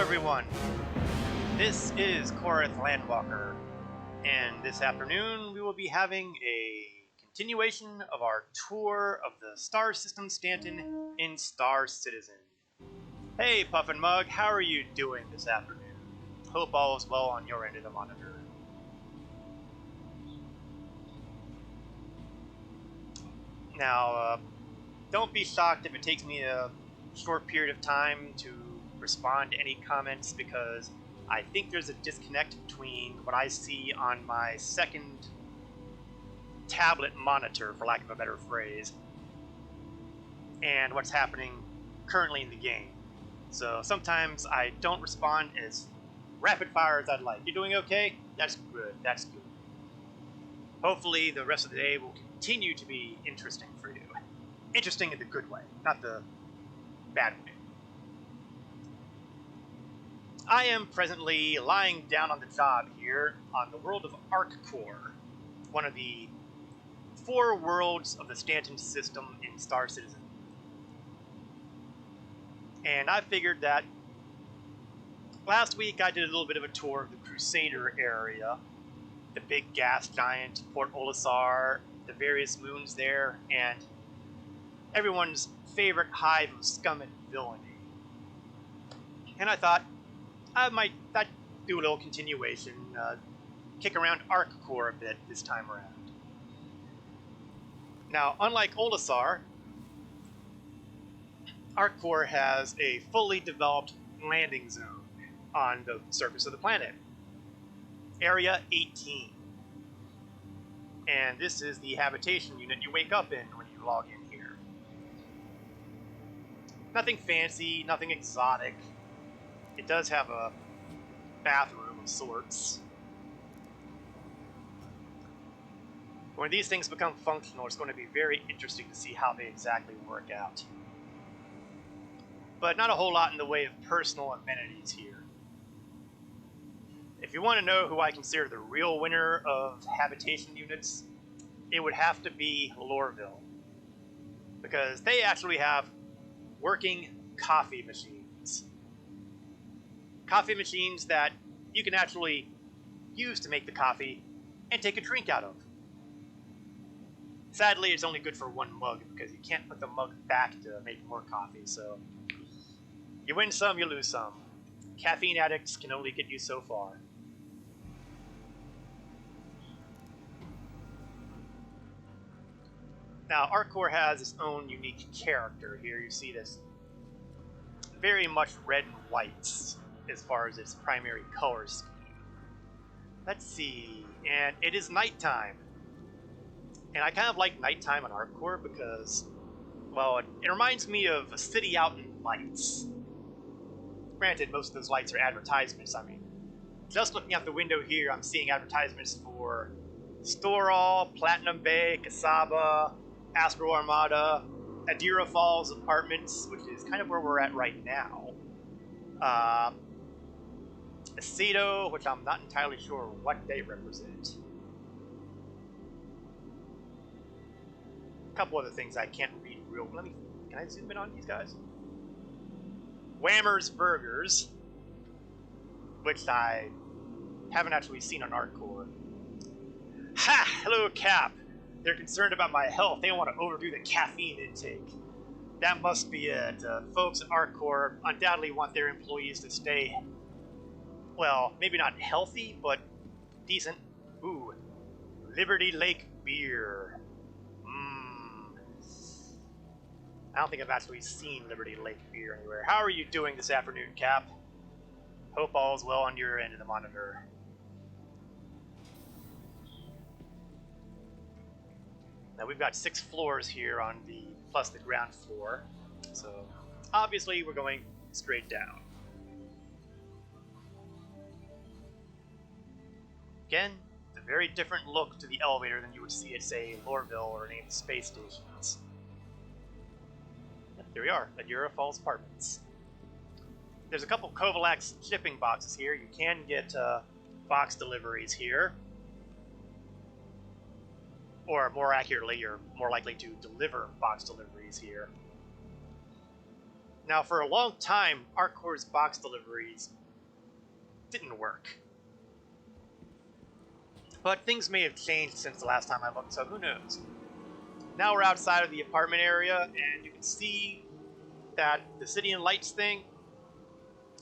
everyone. This is Korath Landwalker, and this afternoon we will be having a continuation of our tour of the star system Stanton in Star Citizen. Hey Puffin Mug, how are you doing this afternoon? Hope all is well on your end of the monitor. Now, don't be shocked if it takes me a short period of time to respond to any comments, because I think there's a disconnect between what I see on my second tablet monitor, for lack of a better phrase, and what's happening currently in the game. So sometimes I don't respond as rapid fire as I'd like. You doing okay? That's good, that's good. Hopefully the rest of the day will continue to be interesting for you. Interesting in the good way, not the bad way. I am presently lying down on the job here on the world of ArcCore, one of the 4 worlds of the Stanton system in Star Citizen. And I figured that last week I did a little bit of a tour of the Crusader area, the big gas giant, Port Olisar, the various moons there, and everyone's favorite hive of scum and villainy. And I thought I'd do a little continuation, kick around ArcCore a bit this time around. Now, unlike Olisar, ArcCore has a fully developed landing zone on the surface of the planet, Area 18. And this is the habitation unit you wake up in when you log in here. Nothing fancy, nothing exotic. It does have a bathroom of sorts. When these things become functional, it's going to be very interesting to see how they exactly work out. But not a whole lot in the way of personal amenities here. If you want to know who I consider the real winner of habitation units, it would have to be Lorville, because they actually have working coffee machines. Coffee machines that you can actually use to make the coffee and take a drink out of. Sadly, it's only good for 1 mug, because you can't put the mug back to make more coffee, so you win some, you lose some. Caffeine addicts can only get you so far. Now, ArcCore has its own unique character here. You see this very much red and whites as far as its primary color scheme. Let's see, and it is nighttime. And I kind of like nighttime on ArcCore because, well, it reminds me of a city out in lights. Granted, most of those lights are advertisements. I mean, just looking out the window here, I'm seeing advertisements for Storall, Platinum Bay, Casaba, Astro Armada, Adira Falls Apartments, which is kind of where we're at right now. Aceto, which I'm not entirely sure what they represent. A couple other things I can't read real. Can I zoom in on these guys? Whammer's Burgers, which I haven't actually seen on ArcCore. Ha! Hello, Cap. They're concerned about my health. They don't want to overdo the caffeine intake. That must be it. Folks at ArcCore undoubtedly want their employees to stay, well, maybe not healthy, but decent. Ooh, Liberty Lake beer. I don't think I've actually seen Liberty Lake beer anywhere. How are you doing this afternoon, Cap? Hope all's well on your end of the monitor. Now we've got 6 floors here on plus the ground floor. So obviously we're going straight down. Again, it's a very different look to the elevator than you would see at, say, Lorville or any of the space stations. Here we are, Adira Falls Apartments. There's a couple Kovalax shipping boxes here. You can get box deliveries here. Or more accurately, you're more likely to deliver box deliveries here. Now, for a long time, ArcCore's box deliveries didn't work. But things may have changed since the last time I looked, so who knows. Now we're outside of the apartment area, and you can see that the City and Lights thing,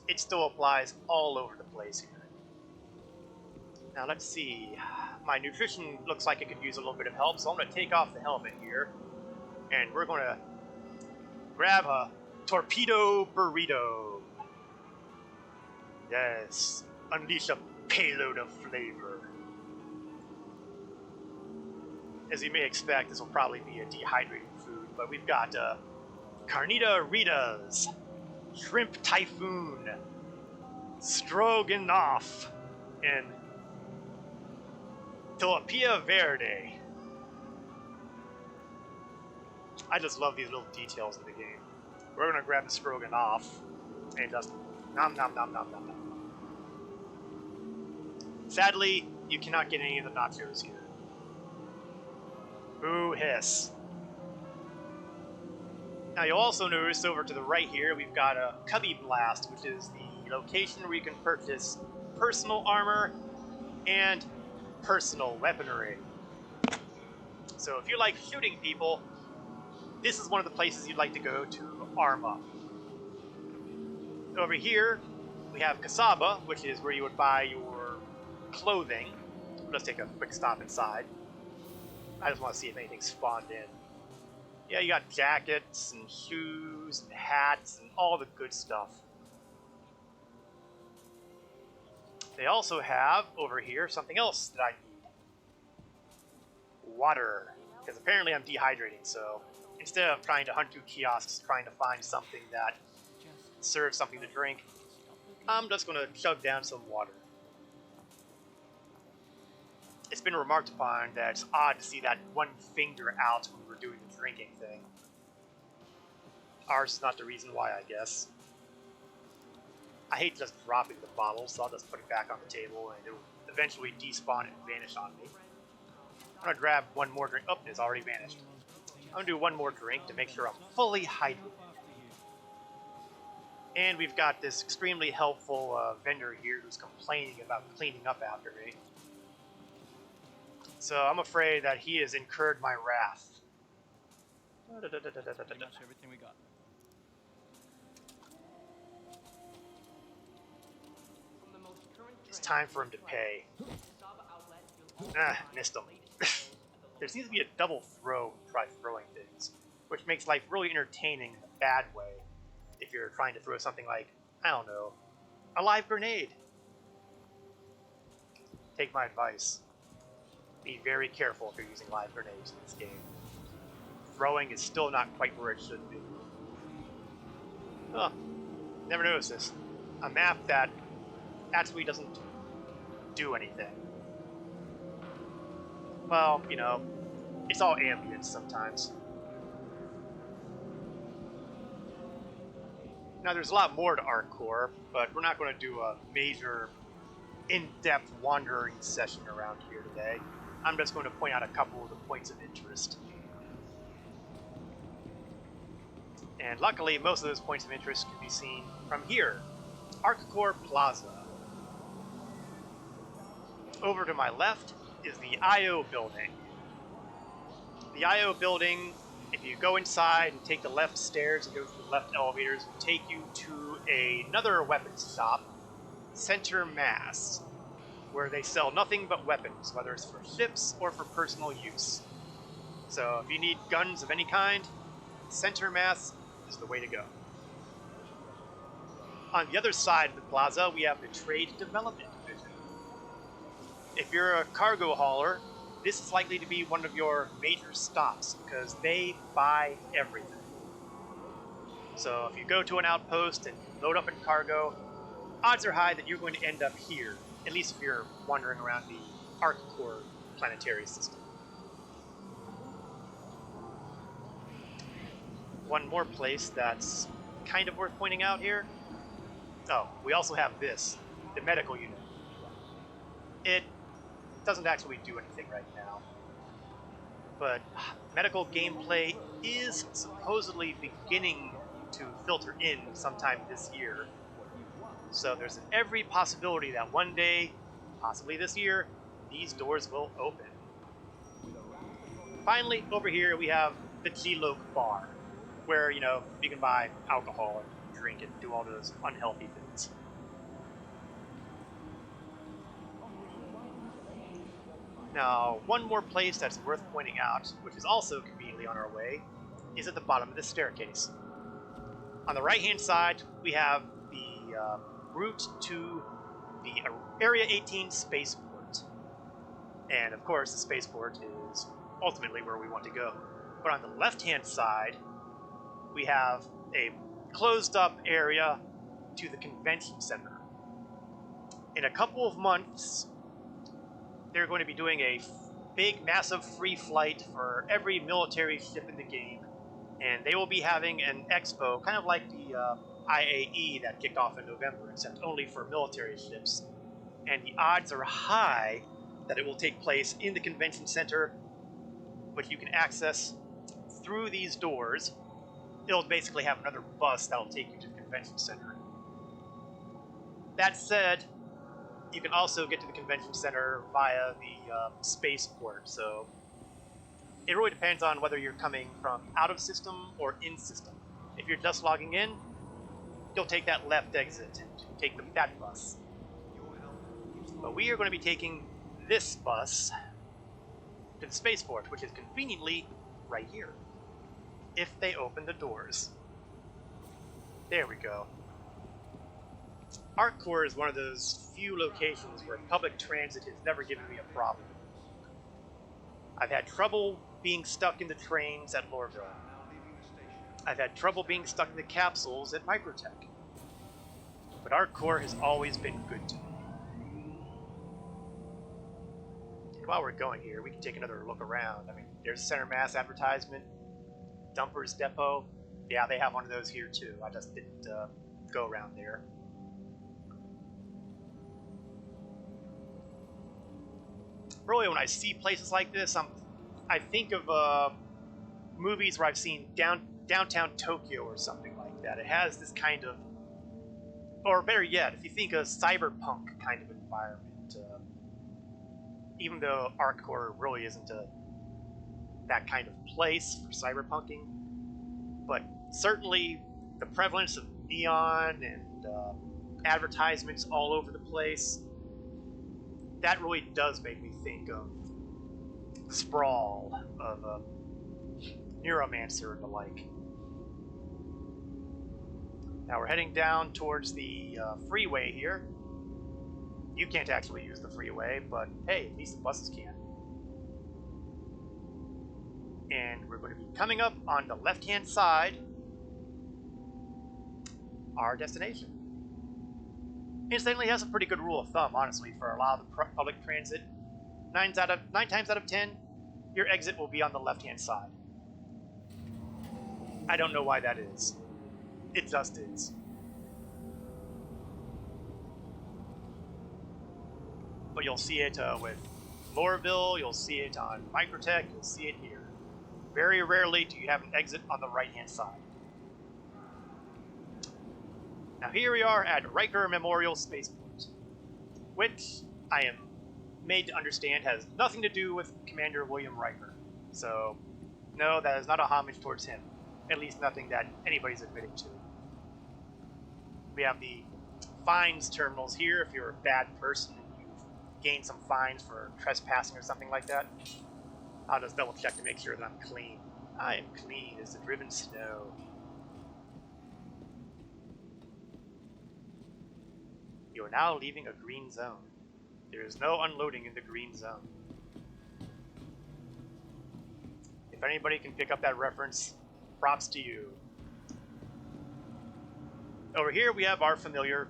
it still applies all over the place here. Now let's see. My nutrition looks like it could use a little bit of help, so I'm going to take off the helmet here, and we're going to grab a torpedo burrito. Yes, unleash a payload of flavor. As you may expect, this will probably be a dehydrated food, but we've got Carnita Ritas, Shrimp Typhoon, Stroganoff, and Tilapia Verde. I just love these little details in the game. We're gonna grab the Stroganoff and just nom nom nom nom nom nom. Sadly, you cannot get any of the nachos here. Boo hiss. Now you'll also notice over to the right here, we've got a Cubby Blast, which is the location where you can purchase personal armor and personal weaponry. So if you like shooting people, this is one of the places you'd like to go to arm up. Over here, we have Kasaba, which is where you would buy your clothing. Let's take a quick stop inside. I just want to see if anything spawned in. Yeah, you got jackets and shoes and hats and all the good stuff. They also have, over here, something else that I need. Water. Because apparently I'm dehydrating, so instead of trying to hunt through kiosks, trying to find something that serves something to drink, I'm just going to chug down some water. It's been remarked upon that it's odd to see that one finger out when we're doing the drinking thing. Ours is not the reason why, I guess. I hate just dropping the bottle, so I'll just put it back on the table and it'll eventually despawn and vanish on me. I'm gonna grab one more drink. Oh, it's already vanished. I'm gonna do one more drink to make sure I'm fully hydrated. And we've got this extremely helpful vendor here who's complaining about cleaning up after me. So I'm afraid that he has incurred my wrath. Pretty much everything we got. It's time for him to pay. Missed him. There seems to be a double throw when you try throwing things, which makes life really entertaining in a bad way if you're trying to throw something like, I don't know, a live grenade. Take my advice. Be very careful if you're using live grenades in this game. Throwing is still not quite where it should be. Oh, never noticed this. A map that actually doesn't do anything. Well, you know, it's all ambience sometimes. Now, there's a lot more to Arccore, but we're not going to do a major, in-depth wandering session around here today. I'm just going to point out a couple of the points of interest. And luckily, most of those points of interest can be seen from here, Arccore Plaza. Over to my left is the I.O. building. The I.O. building, if you go inside and take the left stairs and go through the left elevators, will take you to another weapons shop, Center Mass, where they sell nothing but weapons, whether it's for ships or for personal use. So if you need guns of any kind, Center Mass is the way to go. On the other side of the plaza, we have the Trade Development Division. If you're a cargo hauler, this is likely to be one of your major stops because they buy everything. So if you go to an outpost and load up in cargo, odds are high that you're going to end up here, at least if you're wandering around the Arccore planetary system. One more place that's kind of worth pointing out here. Oh, we also have this, the medical unit. It doesn't actually do anything right now, but medical gameplay is supposedly beginning to filter in sometime this year. So there's every possibility that one day, possibly this year, these doors will open. Finally, over here we have the G-Loke bar, where, you know, you can buy alcohol and drink and do all those unhealthy things. Now, one more place that's worth pointing out, which is also conveniently on our way, is at the bottom of this staircase. On the right-hand side, we have the route to the Area 18 spaceport. And of course, the spaceport is ultimately where we want to go. But on the left-hand side, we have a closed-up area to the convention center. In a couple of months, they're going to be doing a big, massive free flight for every military ship in the game. And they will be having an expo, kind of like the IAE that kicked off in November, except only for military ships. And the odds are high that it will take place in the convention center, which you can access through these doors. It'll basically have another bus that'll take you to the convention center. That said, you can also get to the convention center via the spaceport, so it really depends on whether you're coming from out of system or in system. If you're just logging in, you'll take that left exit and take that bus. But we are going to be taking this bus to the spaceport, which is conveniently right here, if they open the doors. There we go. ArcCorps is one of those few locations where public transit has never given me a problem. I've had trouble being stuck in the trains at Lorville. I've had trouble being stuck in the capsules at Microtech. But ArcCorps has always been good to me. And while we're going here, we can take another look around. I mean, there's Center Mass advertisement, Dumpers Depot. Yeah, they have one of those here too. I just didn't go around there. Really, when I see places like this, I think of movies where I've seen downtown Tokyo or something like that. It has this kind of, or better yet, if you think of cyberpunk kind of environment, even though ArcCorps really isn't that kind of place for cyberpunking, but certainly the prevalence of neon and advertisements all over the place, that really does make me think of Sprawl, of Neuromancer and the like. Now we're heading down towards the freeway here. You can't actually use the freeway, but hey, at least the buses can. And we're going to be coming up on the left-hand side, our destination. Incidentally, has a pretty good rule of thumb, honestly, for a lot of the public transit. 9 times out of 10, your exit will be on the left-hand side. I don't know why that is. It just is. But you'll see it with Lorville, you'll see it on Microtech, you'll see it here. Very rarely do you have an exit on the right-hand side. Now here we are at Riker Memorial Spaceport, which I am made to understand has nothing to do with Commander William Riker. So, no, that is not a homage towards him. At least nothing that anybody's admitting to. We have the fines terminals here if you're a bad person and you've gained some fines for trespassing or something like that. I'll just double check to make sure that I'm clean. I am clean as the driven snow. You are now leaving a green zone. There is no unloading in the green zone. If anybody can pick up that reference, props to you. Over here we have our familiar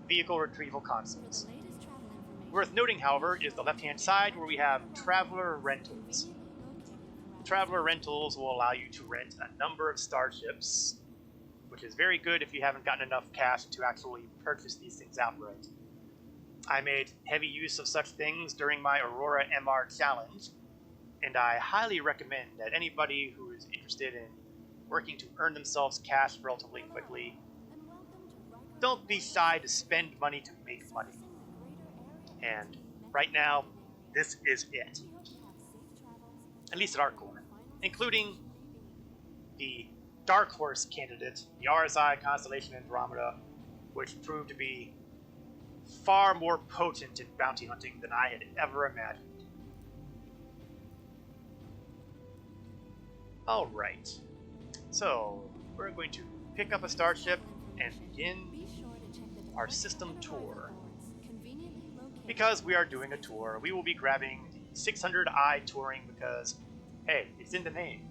vehicle retrieval consoles. Worth noting, however, is the left-hand side where we have Traveler Rentals. Traveler Rentals will allow you to rent a number of starships, which is very good if you haven't gotten enough cash to actually purchase these things outright. I made heavy use of such things during my Aurora MR challenge, and I highly recommend that anybody who is interested in working to earn themselves cash relatively quickly don't be shy to spend money to make money. And right now, this is it. At least at our core. Including the Dark Horse candidate, the RSI Constellation Andromeda, which proved to be far more potent in bounty hunting than I had ever imagined. Alright, so we're going to pick up a starship and begin our system tour. Because we are doing a tour, we will be grabbing the 600i touring because, hey, it's in the name.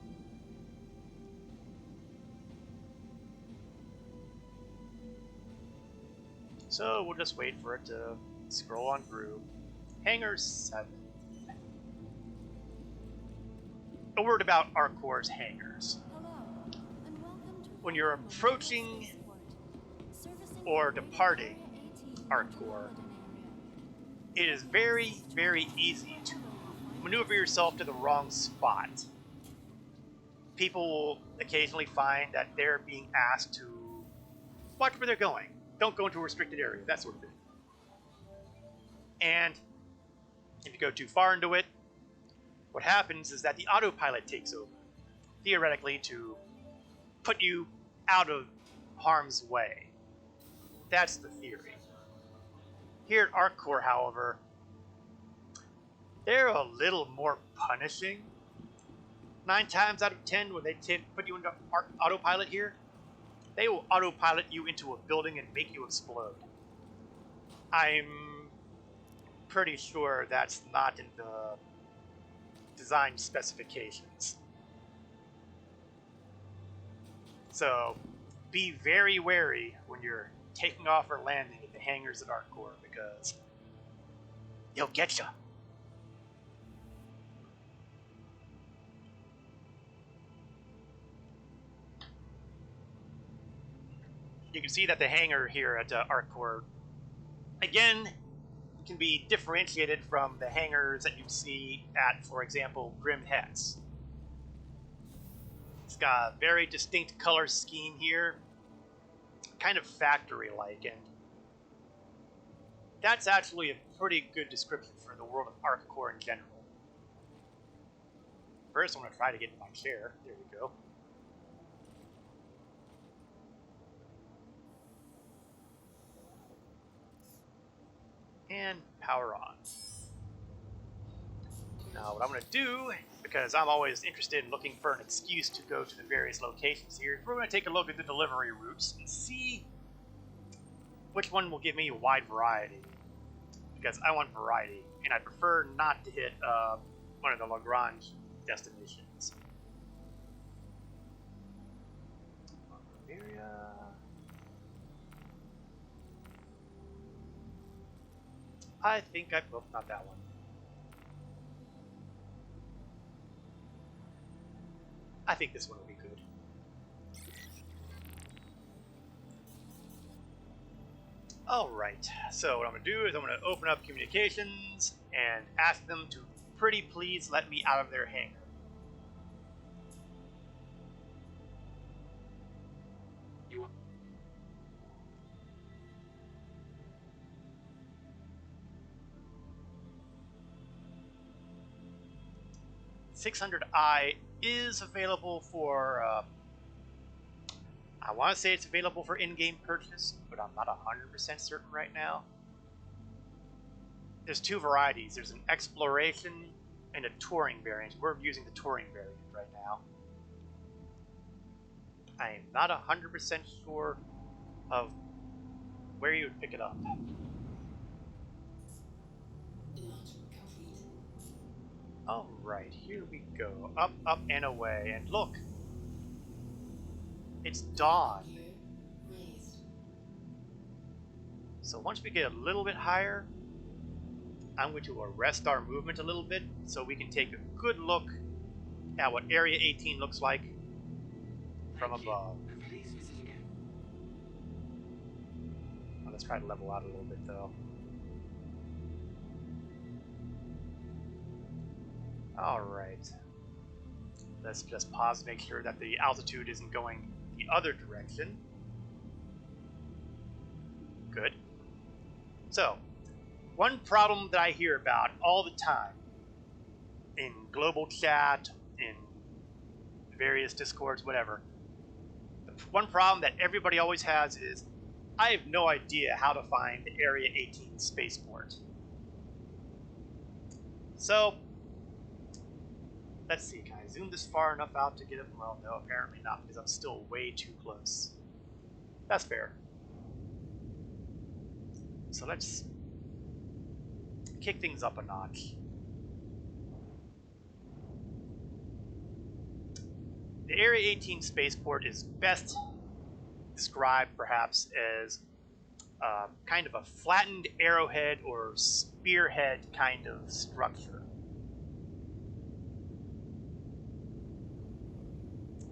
So we'll just wait for it to scroll on through. Hangar 7. A word about ArcCore's hangars. When you're approaching or departing ArcCore, it is very, very easy to maneuver yourself to the wrong spot. People will occasionally find that they're being asked to watch where they're going. Don't go into a restricted area, that sort of thing. And if you go too far into it, what happens is that the autopilot takes over, theoretically, to put you out of harm's way. That's the theory. Here at ArcCore, however, they're a little more punishing. 9 times out of 10, when they put you into autopilot here, they will autopilot you into a building and make you explode. I'm pretty sure that's not in the design specifications. So be very wary when you're taking off or landing at the hangars at ArcCore, because they'll get you. You can see that the hangar here at ArcCore, again, can be differentiated from the hangars that you see at, for example, Grim Hex. It's got a very distinct color scheme here, kind of factory-like, and that's actually a pretty good description for the world of ArcCore in general. First, I'm going to try to get in my chair. There we go. And power on. Now what I'm going to do, because I'm always interested in looking for an excuse to go to the various locations here, we're going to take a look at the delivery routes and see which one will give me a wide variety. Because I want variety, and I prefer not to hit one of the Lagrange destinations. Area. I think well, not that one. I think this one will be good. Alright, so what I'm going to do is I'm going to open up communications and ask them to pretty please let me out of their hangar. $600i is available for, I want to say it's available for in-game purchase, but I'm not 100% certain right now. There's 2 varieties. There's an exploration and a touring variant. We're using the touring variant right now. I am not 100% sure of where you would pick it up. Alright, here we go. Up, up, and away. And look! It's dawn. So once we get a little bit higher, I'm going to arrest our movement a little bit so we can take a good look at what Area 18 looks like from above. Well, let's try to level out a little bit though. Alright. Let's just pause to make sure that the altitude isn't going the other direction. Good. So, one problem that I hear about all the time in global chat, in various discords, whatever, the one problem that everybody always has is, I have no idea how to find the Area 18 spaceport. So, let's see, can I zoom this far enough out to get it? Well, no, apparently not, because I'm still way too close. That's fair. So let's kick things up a notch. The Area 18 spaceport is best described, perhaps, as kind of a flattened arrowhead or spearhead kind of structure.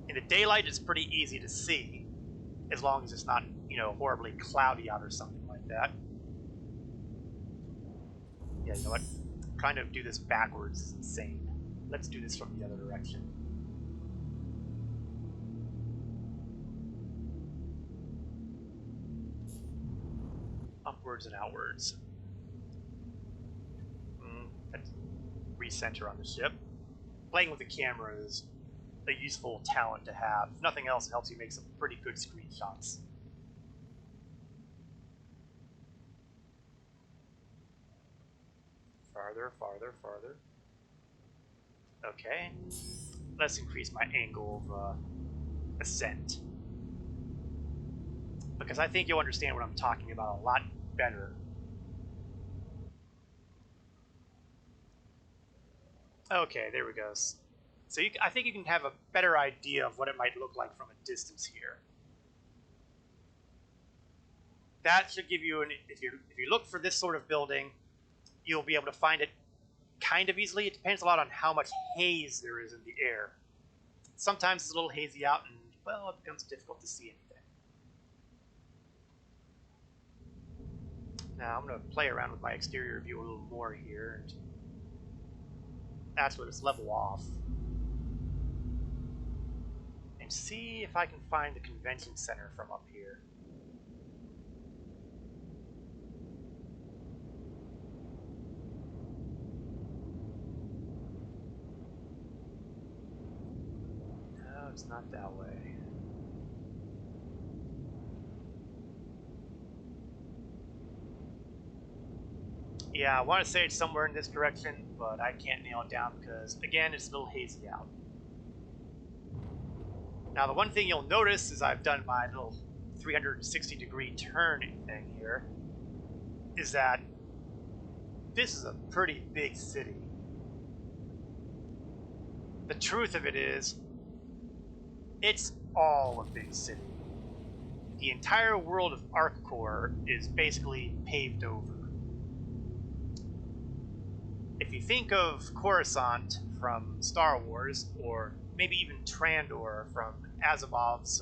In the daylight, it's pretty easy to see, as long as it's not, horribly cloudy out or something like that. Yeah, you know what? Trying to do this backwards is insane. Let's do this from the other direction. Upwards and outwards. Let's recenter on the ship. Playing with the camera is a useful talent to have. If nothing else, it helps you make some pretty good screenshots. Farther, farther, farther. Okay. Let's increase my angle of ascent. Because I think you'll understand what I'm talking about a lot better. Okay, there we go. So I think you can have a better idea of what it might look like from a distance here. That should give you if you look for this sort of building, you'll be able to find it kind of easily. It depends a lot on how much haze there is in the air. Sometimes it's a little hazy out, and well, it becomes difficult to see anything. Now I'm going to play around with my exterior view a little more here, and actually let's level off and see if I can find the convention center from up here. No, it's not that way. Yeah, I want to say it's somewhere in this direction, but I can't nail it down because, again, it's a little hazy out. Now, the one thing you'll notice is I've done my little 360-degree turn thing here, is that this is a pretty big city. The truth of it is, it's all a big city. The entire world of ArcCore is basically paved over. If you think of Coruscant from Star Wars, or maybe even Trandor from Asimov's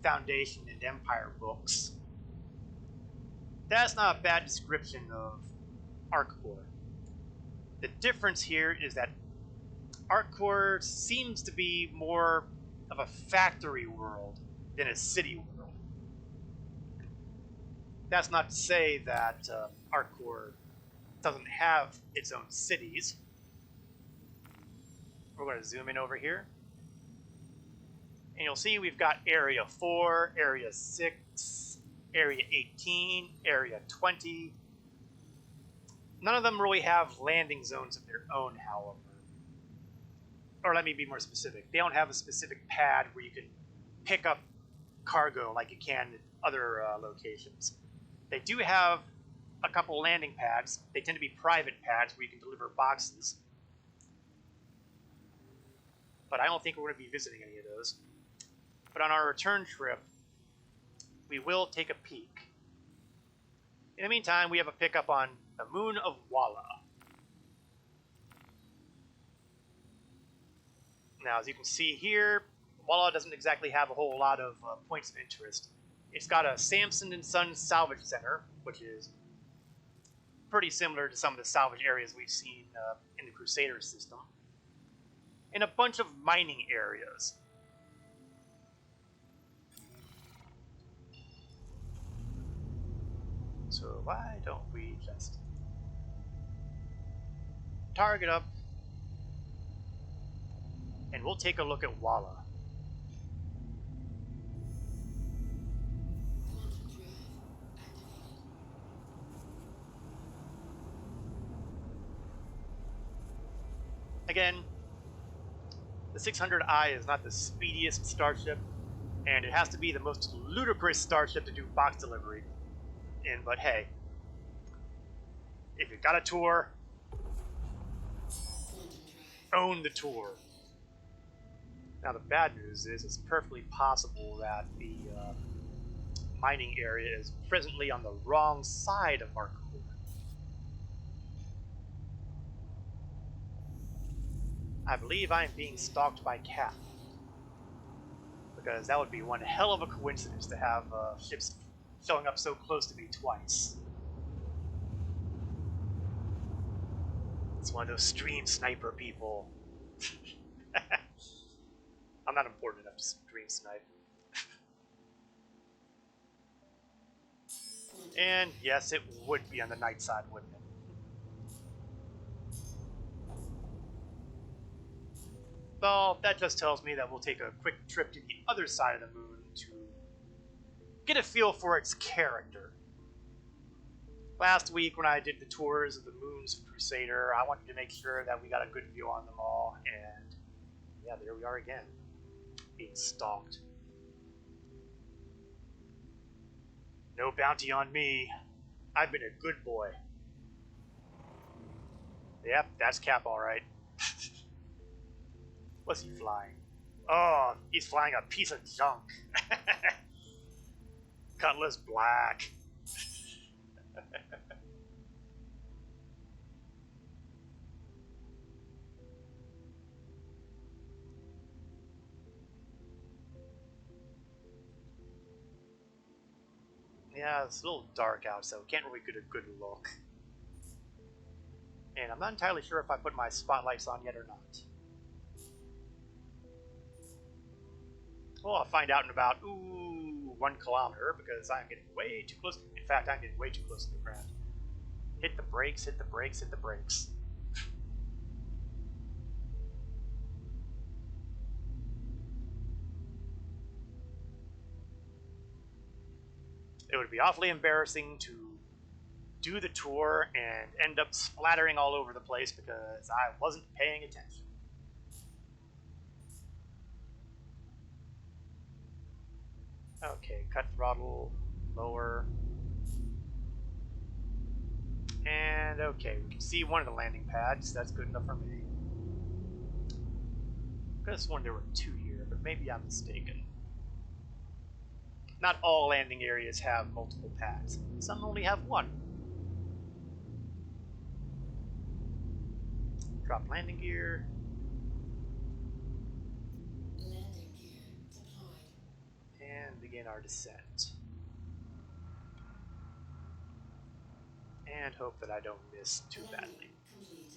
Foundation and Empire books, that's not a bad description of ArcCore. The difference here is that ArcCore seems to be more of a factory world than a city world. That's not to say that ArcCore doesn't have its own cities. We're going to zoom in over here. And you'll see we've got Area 4, Area 6, Area 18, Area 20. None of them really have landing zones of their own, however. Or let me be more specific. They don't have a specific pad where you can pick up cargo like you can at other locations. They do have a couple landing pads. They tend to be private pads where you can deliver boxes. But I don't think we're going to be visiting any of those. But on our return trip, we will take a peek. In the meantime, we have a pickup on the moon of Walla. Now, as you can see here, Walla doesn't exactly have a whole lot of points of interest. It's got a Samson and Sons salvage center, which is pretty similar to some of the salvage areas we've seen in the Crusader system, and a bunch of mining areas. So why don't we just target up, and we'll take a look at Walla. Again, the 600i is not the speediest starship, and it has to be the most ludicrous starship to do box delivery in, but hey, if you got a tour, own the tour. Now the bad news is it's perfectly possible that the mining area is presently on the wrong side of our core. I believe I am being stalked by Cap, because that would be one hell of a coincidence to have ships showing up so close to me twice. It's one of those stream sniper people. I'm not important enough to stream snipe. And yes, it would be on the night side, wouldn't it? Well, that just tells me that we'll take a quick trip to the other side of the moon to get a feel for its character. Last week when I did the tours of the moon's Crusader, I wanted to make sure that we got a good view on them all, and yeah, there we are again, being stalked. No bounty on me. I've been a good boy. Yep, that's Cap alright. What's he flying? Oh, he's flying a piece of junk. Cutlass black. Yeah, it's a little dark out, so can't really get a good look. And I'm not entirely sure if I put my spotlights on yet or not. Well, I'll find out in about, 1 kilometer, because I'm getting way too close. In fact, I'm getting way too close to the ground. Hit the brakes, hit the brakes, hit the brakes. It would be awfully embarrassing to do the tour and end up splattering all over the place because I wasn't paying attention. Okay, cut throttle, lower. And okay, we can see one of the landing pads. That's good enough for me. I could have sworn there were 2 here, but maybe I'm mistaken. Not all landing areas have multiple pads. Some only have 1. Drop landing gear. Landing gear deployed. And begin our descent. And hope that I don't miss too badly. Complete.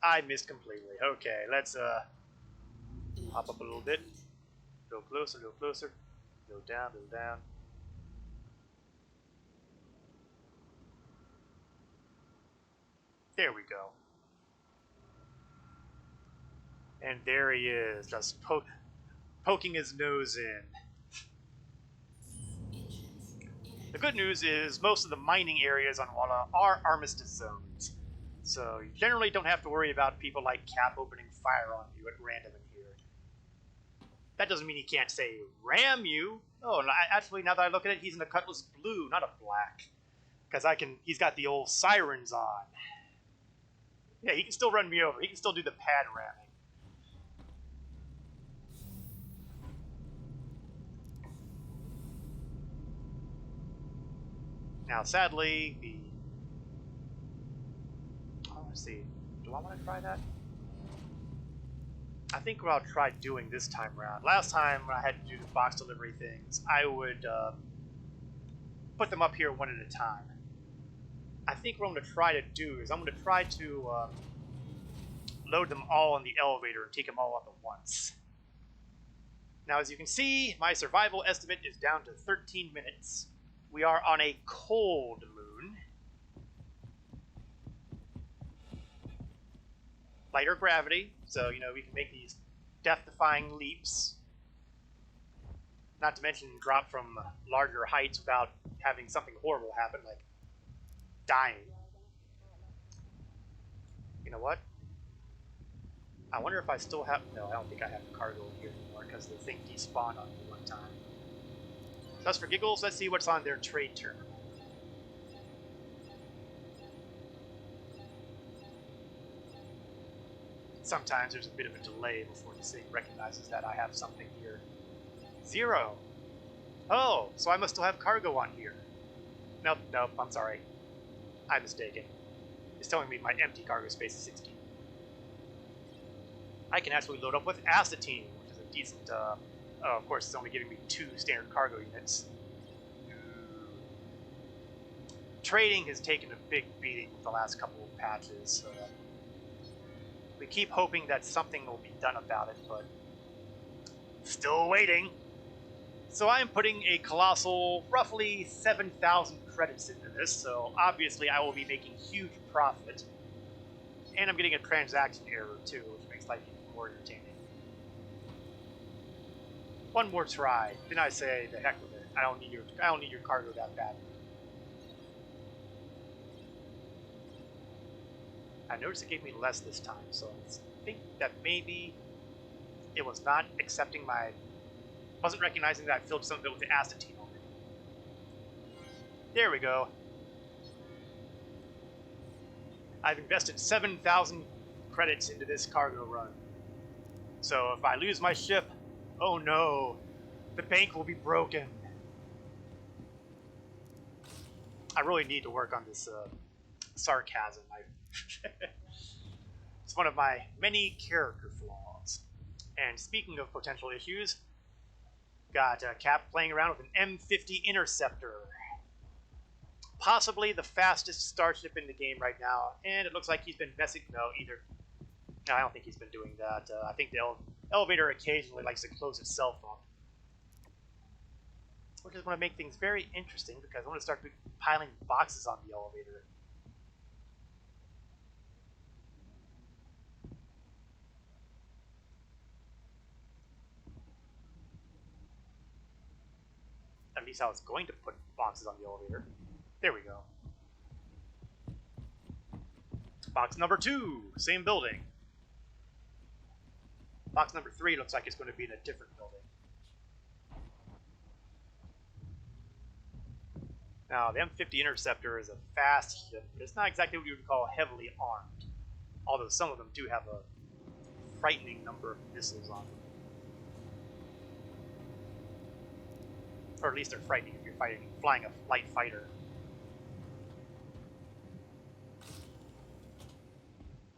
I missed completely. Okay, let's hop up a little bit. Go closer, go closer. Go down, go down. There we go. And there he is, just poking his nose in. Engines The good news is most of the mining areas on Walla are armistice zones, so you generally don't have to worry about people like Cap opening fire on you at random in here. That doesn't mean he can't say ram you. Oh, and actually, now that I look at it, he's in a Cutlass blue, not a black, because he's got the old sirens on. Yeah, he can still run me over. He can still do the pad ramming. Now, sadly, let's see. Do I want to try that? I think what I'll try doing this time around. Last time when I had to do the box delivery things, I would put them up here one at a time. I think what I'm going to try to do is I'm going to try to load them all in the elevator and take them all up at once. Now, as you can see, my survival estimate is down to 13 minutes. We are on a cold moon. Lighter gravity, so, you know, we can make these death-defying leaps. Not to mention drop from larger heights without having something horrible happen, like dying. You know what? I wonder if I still have... No, I don't think I have cargo in here anymore because the thing despawned on me one time. Just for giggles, let's see what's on their trade terminal. Sometimes there's a bit of a delay before the thing recognizes that I have something here. 0. Oh, so I must still have cargo on here. Nope, I'm sorry. I'm mistaken. It's telling me my empty cargo space is 16. I can actually load up with acetine, which is a decent, of course it's only giving me 2 standard cargo units. Trading has taken a big beating with the last couple of patches. We keep hoping that something will be done about it, but still waiting. So I am putting a colossal, roughly 7,000 credits into this, so obviously I will be making huge profit. And I'm getting a transaction error too, which makes life even more entertaining. One more try, then I say the heck with it. I don't need your cargo that bad. I noticed it gave me less this time, so I think that maybe it was not accepting my... wasn't recognizing that I filled some of it with the acetine already. There we go. I've invested 7,000 credits into this cargo run. So if I lose my ship, oh no, the bank will be broken. I really need to work on this sarcasm. It's one of my many character flaws. And speaking of potential issues, got Cap playing around with an M50 Interceptor. Possibly the fastest starship in the game right now, and it looks like he's been messing... No, I don't think he's been doing that. I think the elevator occasionally likes to close itself up. Which is going to make things very interesting, because I want to start piling boxes on the elevator. At least I was going to put boxes on the elevator. There we go. Box number 2, same building. Box number 3 looks like it's going to be in a different building. Now, the M50 Interceptor is a fast ship, but it's not exactly what you would call heavily armed. Although some of them do have a frightening number of missiles on them. Or at least they're frightening if you're flying a light fighter.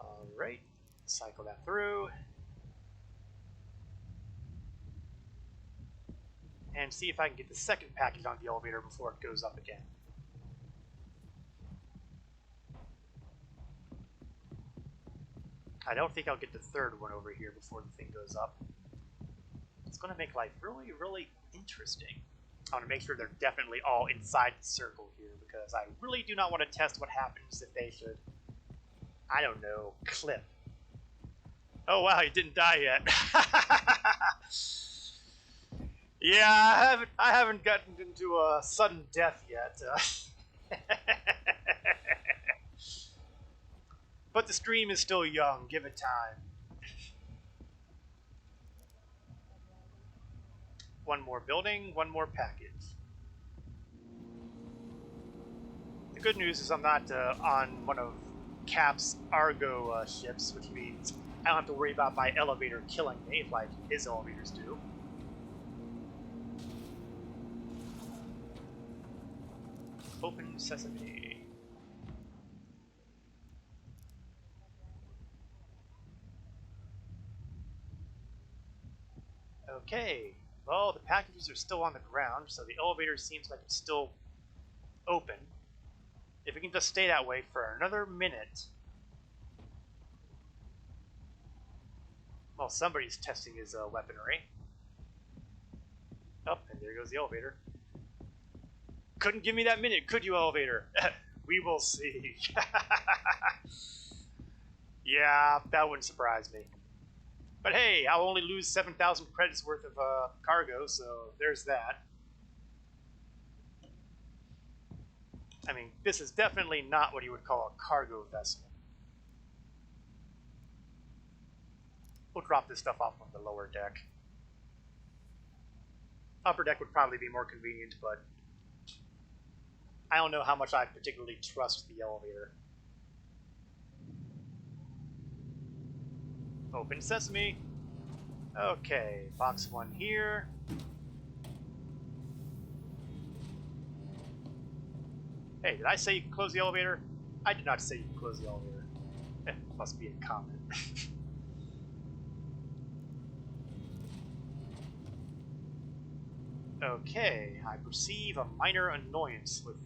Alright, cycle that through. And see if I can get the second package on the elevator before it goes up again. I don't think I'll get the third one over here before the thing goes up. It's going to make life really, really interesting. I want to make sure they're definitely all inside the circle here, because I really do not want to test what happens if they should, I don't know, clip. Oh wow, he didn't die yet. Yeah, I haven't gotten into a sudden death yet. But the stream is still young, give it time. One more building, one more package. The good news is I'm not on one of Cap's Argo ships, which means I don't have to worry about my elevator killing me like his elevators do. Open sesame. Okay, well, the packages are still on the ground, so the elevator seems like it's still open. If we can just stay that way for another minute. Well, somebody's testing his weaponry. Oh, and there goes the elevator. Couldn't give me that minute, could you, elevator? We will see. Yeah, that wouldn't surprise me. But hey, I'll only lose 7,000 credits worth of cargo, so there's that. I mean, this is definitely not what you would call a cargo vessel. We'll drop this stuff off on the lower deck. Upper deck would probably be more convenient, but I don't know how much I particularly trust the elevator. Open sesame. Okay, box 1 here. Hey, did I say you can close the elevator? I did not say you can close the elevator. Must be a comment. Okay, I perceive a minor annoyance with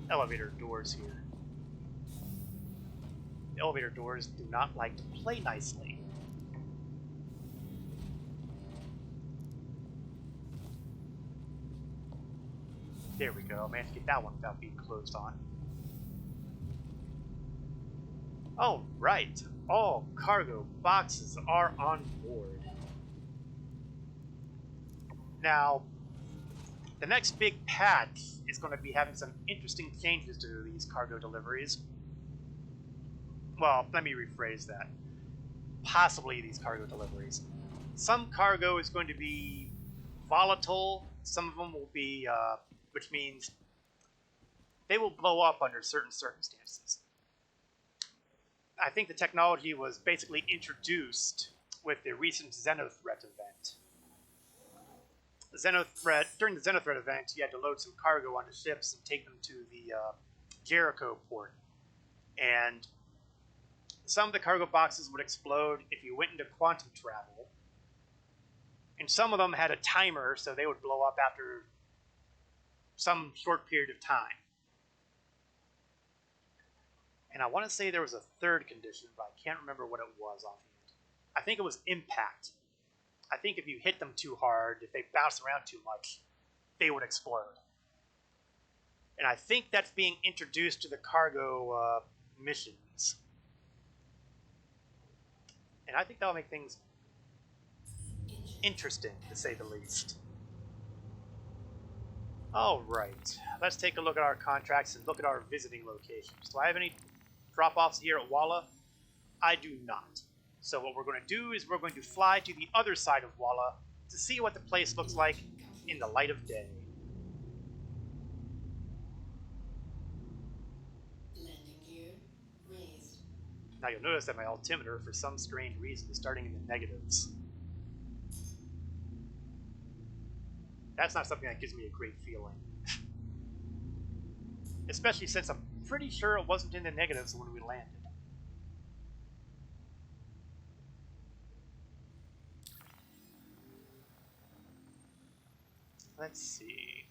the elevator doors here. The elevator doors do not like to play nicely. There we go. I managed to get that one without being closed on. Oh, right. All cargo boxes are on board. Now, the next big patch is going to be having some interesting changes to these cargo deliveries. Well, let me rephrase that. Possibly these cargo deliveries. Some cargo is going to be volatile. Some of them will be, which means they will blow up under certain circumstances. I think the technology was basically introduced with the recent Xenothreat event. During the Xenothreat event, you had to load some cargo onto ships and take them to the Jericho port. And some of the cargo boxes would explode if you went into quantum travel. And some of them had a timer, so they would blow up after some short period of time. And I want to say there was a third condition, but I can't remember what it was offhand. I think it was impact. I think if you hit them too hard, if they bounce around too much, they would explode. And I think that's being introduced to the cargo missions. And I think that'll make things interesting, to say the least. Alright, let's take a look at our contracts and look at our visiting locations. Do I have any drop-offs here at Walla? I do not. So what we're going to do is we're going to fly to the other side of Walla to see what the place looks like in the light of day. Landing gear raised. Now you'll notice that my altimeter, for some strange reason, is starting in the negatives. That's not something that gives me a great feeling. Especially since I'm pretty sure it wasn't in the negatives when we landed. Let's see.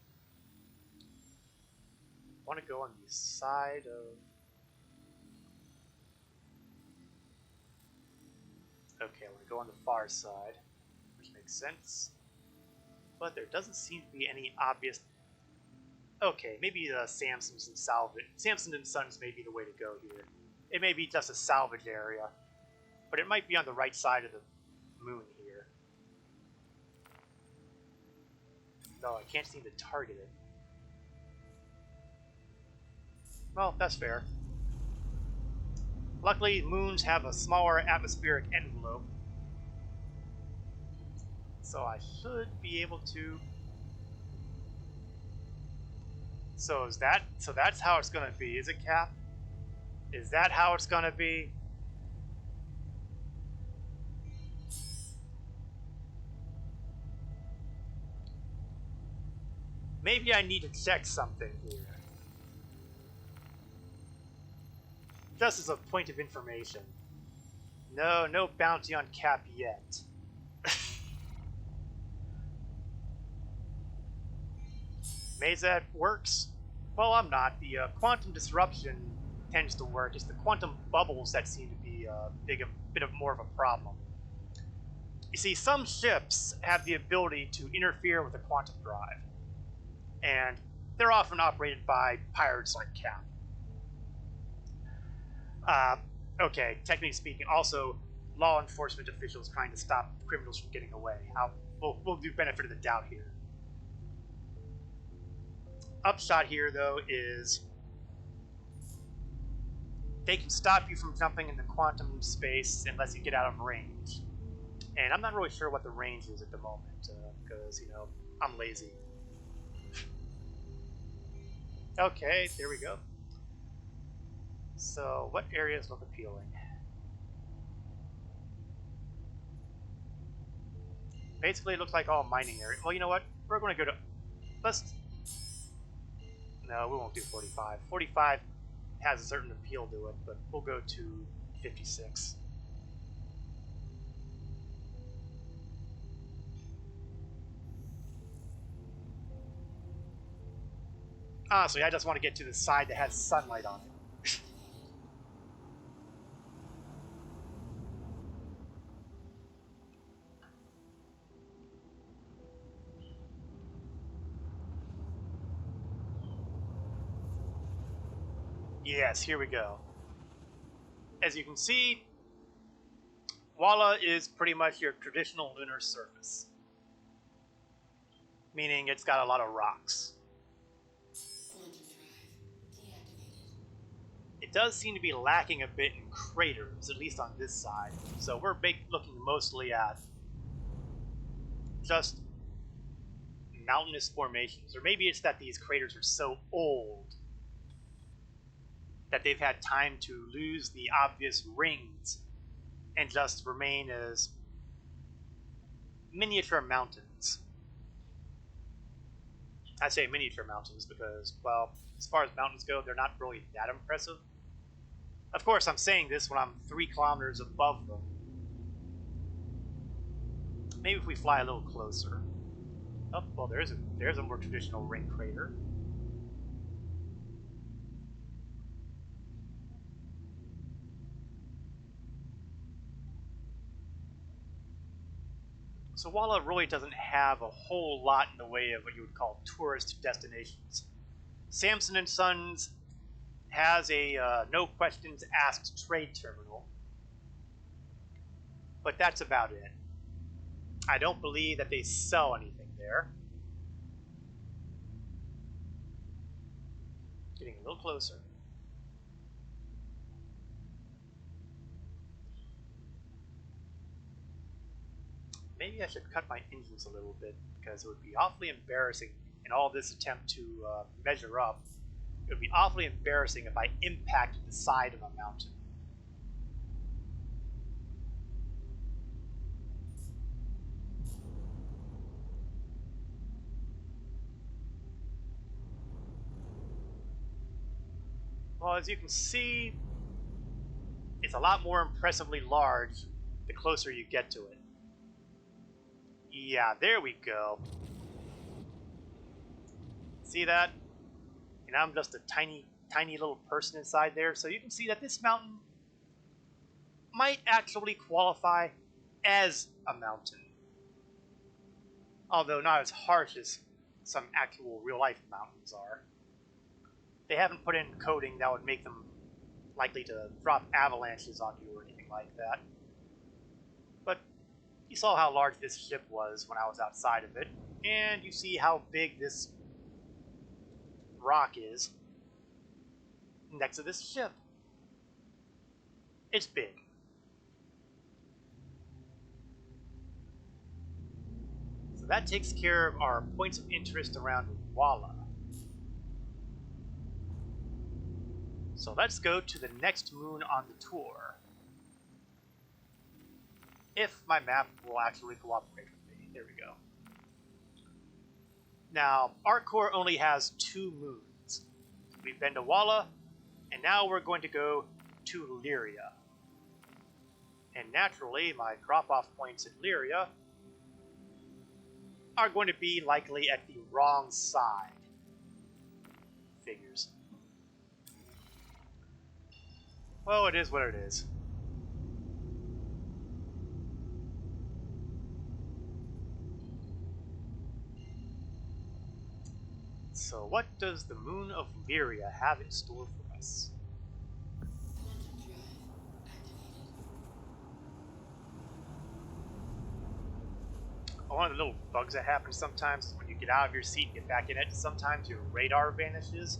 I want to go on the side of... Okay, I want to go on the far side, which makes sense. But there doesn't seem to be any obvious... Okay, maybe the Samsons and Samson and Sons may be the way to go here. It may be just a salvage area, but it might be on the right side of the moon here. No, I can't seem to target it. Well, that's fair. Luckily, moons have a smaller atmospheric envelope, so I should be able to... So that's how it's gonna be, is it, Cap? Is that how it's gonna be? Maybe I need to check something here. Just as a point of information. No bounty on Cap yet. Mazat works? Well, I'm not. The quantum disruption tends to work. It's the quantum bubbles that seem to be a bit more of a problem. You see, some ships have the ability to interfere with the quantum drive. And they're often operated by pirates like Cap. Okay, technically speaking, also law enforcement officials trying to stop criminals from getting away. We'll do benefit of the doubt here. Upshot here, though, is they can stop you from jumping into quantum space unless you get out of range. And I'm not really sure what the range is at the moment, because, you know, I'm lazy. Okay, there we go. So, what areas look appealing? Basically, it looks like all mining areas. Well, you know what? We're going to go to... No, we won't do 45. 45 has a certain appeal to it, but we'll go to 56. Honestly, I just want to get to the side that has sunlight on it. Yes, here we go. As you can see, Walla is pretty much your traditional lunar surface. Meaning it's got a lot of rocks. Quantum drive deactivated. It does seem to be lacking a bit in craters, at least on this side. So we're looking mostly at just mountainous formations. Or maybe it's that these craters are so old that they've had time to lose the obvious rings and just remain as miniature mountains. I say miniature mountains because, well, as far as mountains go, they're not really that impressive. Of course, I'm saying this when I'm 3 kilometers above them. Maybe if we fly a little closer. Oh, well, there's a more traditional ring crater. So Walla really doesn't have a whole lot in the way of what you would call tourist destinations. Samson and Sons has a no questions asked trade terminal, but that's about it. I don't believe that they sell anything there. Getting a little closer. Maybe I should cut my engines a little bit, because it would be awfully embarrassing in all this attempt to measure up. It would be awfully embarrassing if I impacted the side of a mountain. Well, as you can see, it's a lot more impressively large the closer you get to it. Yeah, there we go. See that? And I'm just a tiny little person inside there, so you can see that this mountain might actually qualify as a mountain. Although not as harsh as some actual real-life mountains are. They haven't put in coating that would make them likely to drop avalanches on you or anything like that. But you saw how large this ship was when I was outside of it, and you see how big this rock is next to this ship. It's big. So that takes care of our points of interest around Walla. So let's go to the next moon on the tour. If my map will actually cooperate with me. There we go. Now, our core only has 2 moons. We've been to Walla, and now we're going to go to Lyria. And naturally, my drop-off points in Lyria are going to be likely at the wrong side. Figures. Well, it is what it is. So what does the moon of Lyria have in store for us? Quantum drive activated. One of the little bugs that happens sometimes when you get out of your seat and get back in it, sometimes your radar vanishes.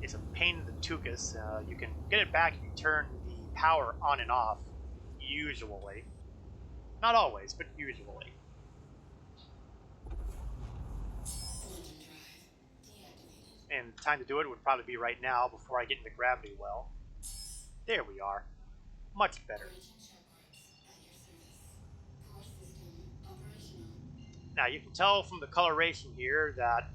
It's a pain in the tuchus. You can get it back if you turn the power on and off, usually. Not always, but usually. Quantum drive deactivated. And the time to do it would probably be right now before I get in the gravity well. There we are. Much better. Breaching shepherds at your service. Core system operational. Now you can tell from the coloration here that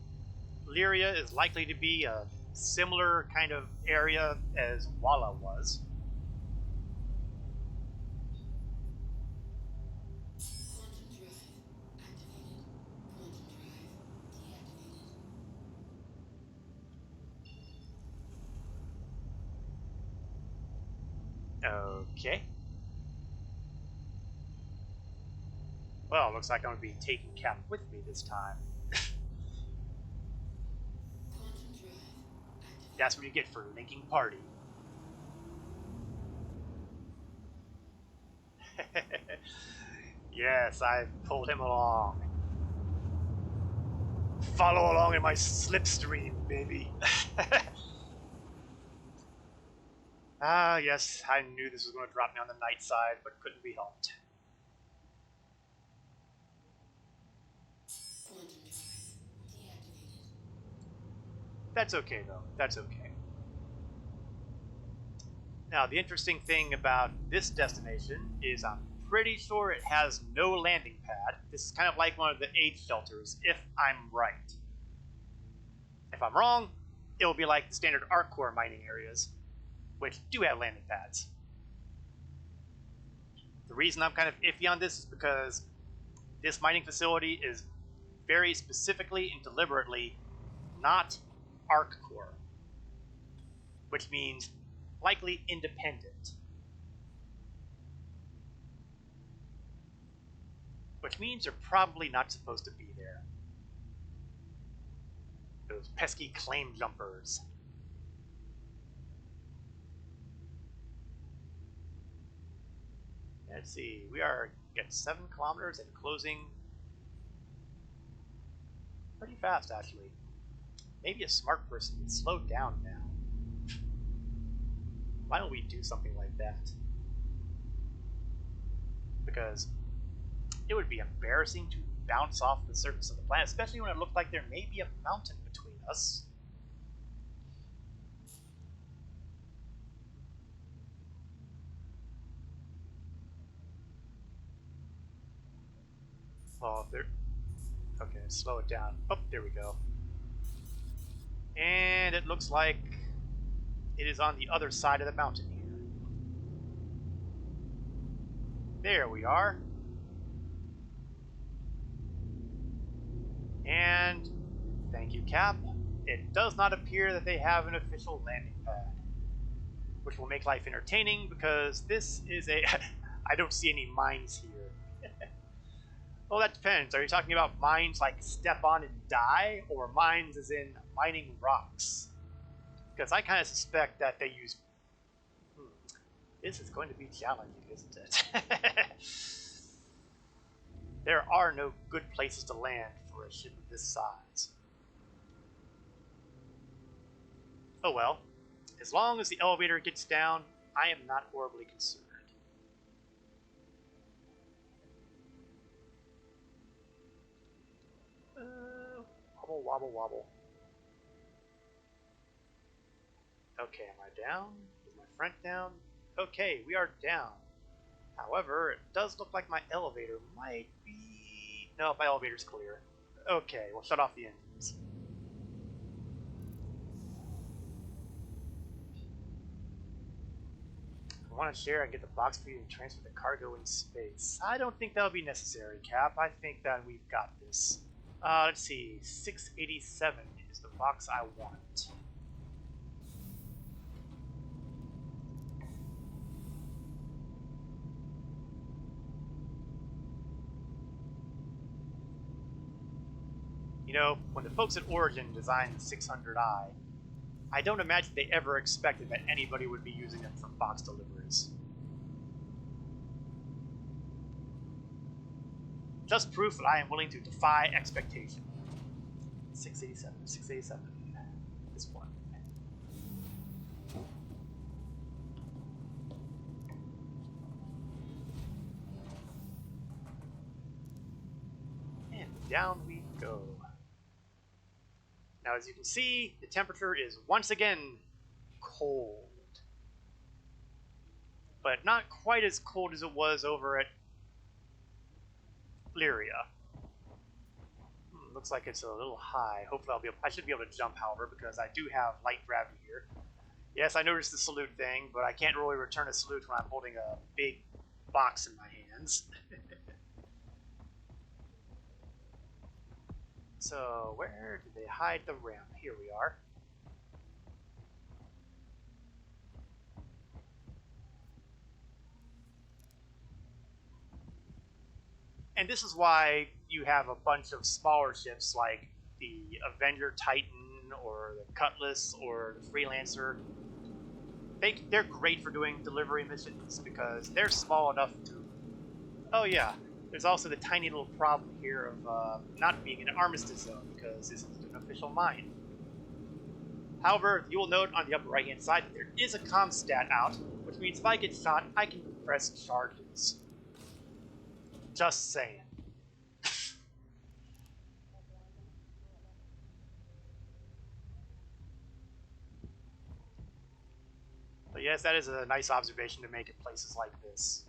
Lyria is likely to be a similar kind of area as Walla was. Quantum drive activated. Quantum drive deactivated. Okay. Well, looks like I'm going to be taking Cap with me this time. Quantum drive activated. That's what you get for linking party. Yes, I pulled him along. Follow along in my slipstream, baby. Ah, yes, I knew this was going to drop me on the night side, but couldn't be helped. Quantum drive deactivated. That's okay, though. That's okay. Now, the interesting thing about this destination is I'm pretty sure it has no landing pad. This is kind of like one of the aid shelters, if I'm right. If I'm wrong, it will be like the standard Arc Core mining areas, which do have landing pads. The reason I'm kind of iffy on this is because this mining facility is very specifically and deliberately not Arc Core, which means likely independent. Which means they're probably not supposed to be there. Those pesky claim jumpers. Let's see, we are at 7 kilometers and closing pretty fast, actually. Maybe a smart person would slow down now. Why don't we do something like that? Because it would be embarrassing to bounce off the surface of the planet, especially when it looked like there may be a mountain between us. Oh, there. Okay, slow it down. Oh, there we go. And it looks like it is on the other side of the mountain here. There we are. And thank you, Cap. It does not appear that they have an official landing pad, which will make life entertaining because this is a... I don't see any mines here. Well, that depends. Are you talking about mines like step on and die, or mines as in mining rocks? Because I kind of suspect that they use... This is going to be challenging, isn't it? There are no good places to land for a ship of this size. Oh well. As long as the elevator gets down, I am not horribly concerned. Wobble, wobble, wobble. Okay, am I down? Is my front down? Okay, we are down. However, it does look like my elevator might be... No, my elevator's clear. Okay, we'll shut off the engines. If I want to share, I can get the box for you and transfer the cargo in space. I don't think that'll be necessary, Cap. I think that we've got this. Let's see. 687 is the box I want. You know, when the folks at Origin designed the 600i, I don't imagine they ever expected that anybody would be using them for box deliveries. Just proof that I am willing to defy expectation. 687, 687. This one. And down we go. Now, as you can see, the temperature is once again cold. But not quite as cold as it was over at Lyria. Looks like it's a little high. Hopefully I should be able to jump, however, because I do have light gravity here. Yes, I noticed the salute thing, but I can't really return a salute when I'm holding a big box in my hands. So, where did they hide the ramp? Here we are. And this is why you have a bunch of smaller ships like the Avenger Titan or the Cutlass or the Freelancer. They're great for doing delivery missions because they're small enough to... Oh yeah, there's also the tiny little problem here of not being in an armistice zone because this isn't an official mine. However, you will note on the upper right hand side that there is a comm stat out, which means if I get shot, I can press charges. Just saying. But yes, that is a nice observation to make at places like this.